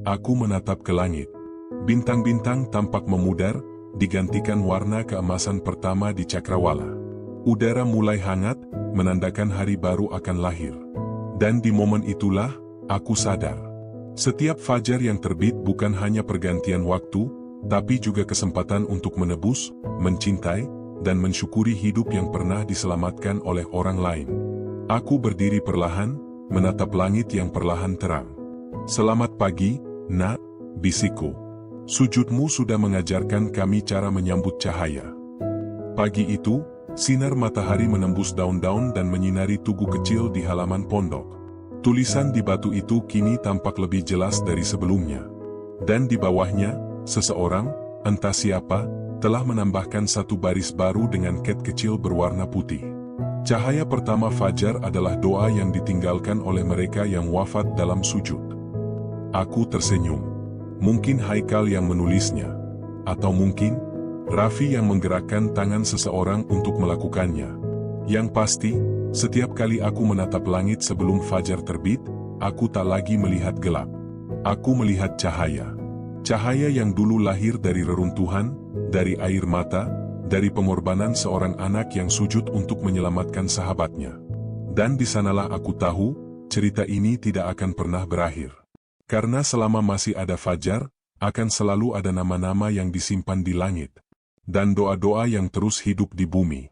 Aku menatap ke langit. Bintang-bintang tampak memudar, digantikan warna keemasan pertama di cakrawala. Udara mulai hangat, menandakan hari baru akan lahir. Dan di momen itulah, aku sadar. Setiap fajar yang terbit bukan hanya pergantian waktu, tapi juga kesempatan untuk menebus, mencintai, dan mensyukuri hidup yang pernah diselamatkan oleh orang lain. Aku berdiri perlahan, menatap langit yang perlahan terang. Selamat pagi, nak, bisikku. Sujudmu sudah mengajarkan kami cara menyambut cahaya. Pagi itu, sinar matahari menembus daun-daun dan menyinari tugu kecil di halaman pondok. Tulisan di batu itu kini tampak lebih jelas dari sebelumnya. Dan di bawahnya, seseorang, entah siapa, telah menambahkan satu baris baru dengan cat kecil berwarna putih. Cahaya pertama fajar adalah doa yang ditinggalkan oleh mereka yang wafat dalam sujud. Aku tersenyum. Mungkin Haikal yang menulisnya. Atau mungkin, Raffi yang menggerakkan tangan seseorang untuk melakukannya. Yang pasti, setiap kali aku menatap langit sebelum fajar terbit, aku tak lagi melihat gelap. Aku melihat cahaya. Cahaya yang dulu lahir dari reruntuhan, dari air mata, dari pengorbanan seorang anak yang sujud untuk menyelamatkan sahabatnya. Dan di sanalah aku tahu, cerita ini tidak akan pernah berakhir. Karena selama masih ada fajar, akan selalu ada nama-nama yang disimpan di langit. Dan doa-doa yang terus hidup di bumi.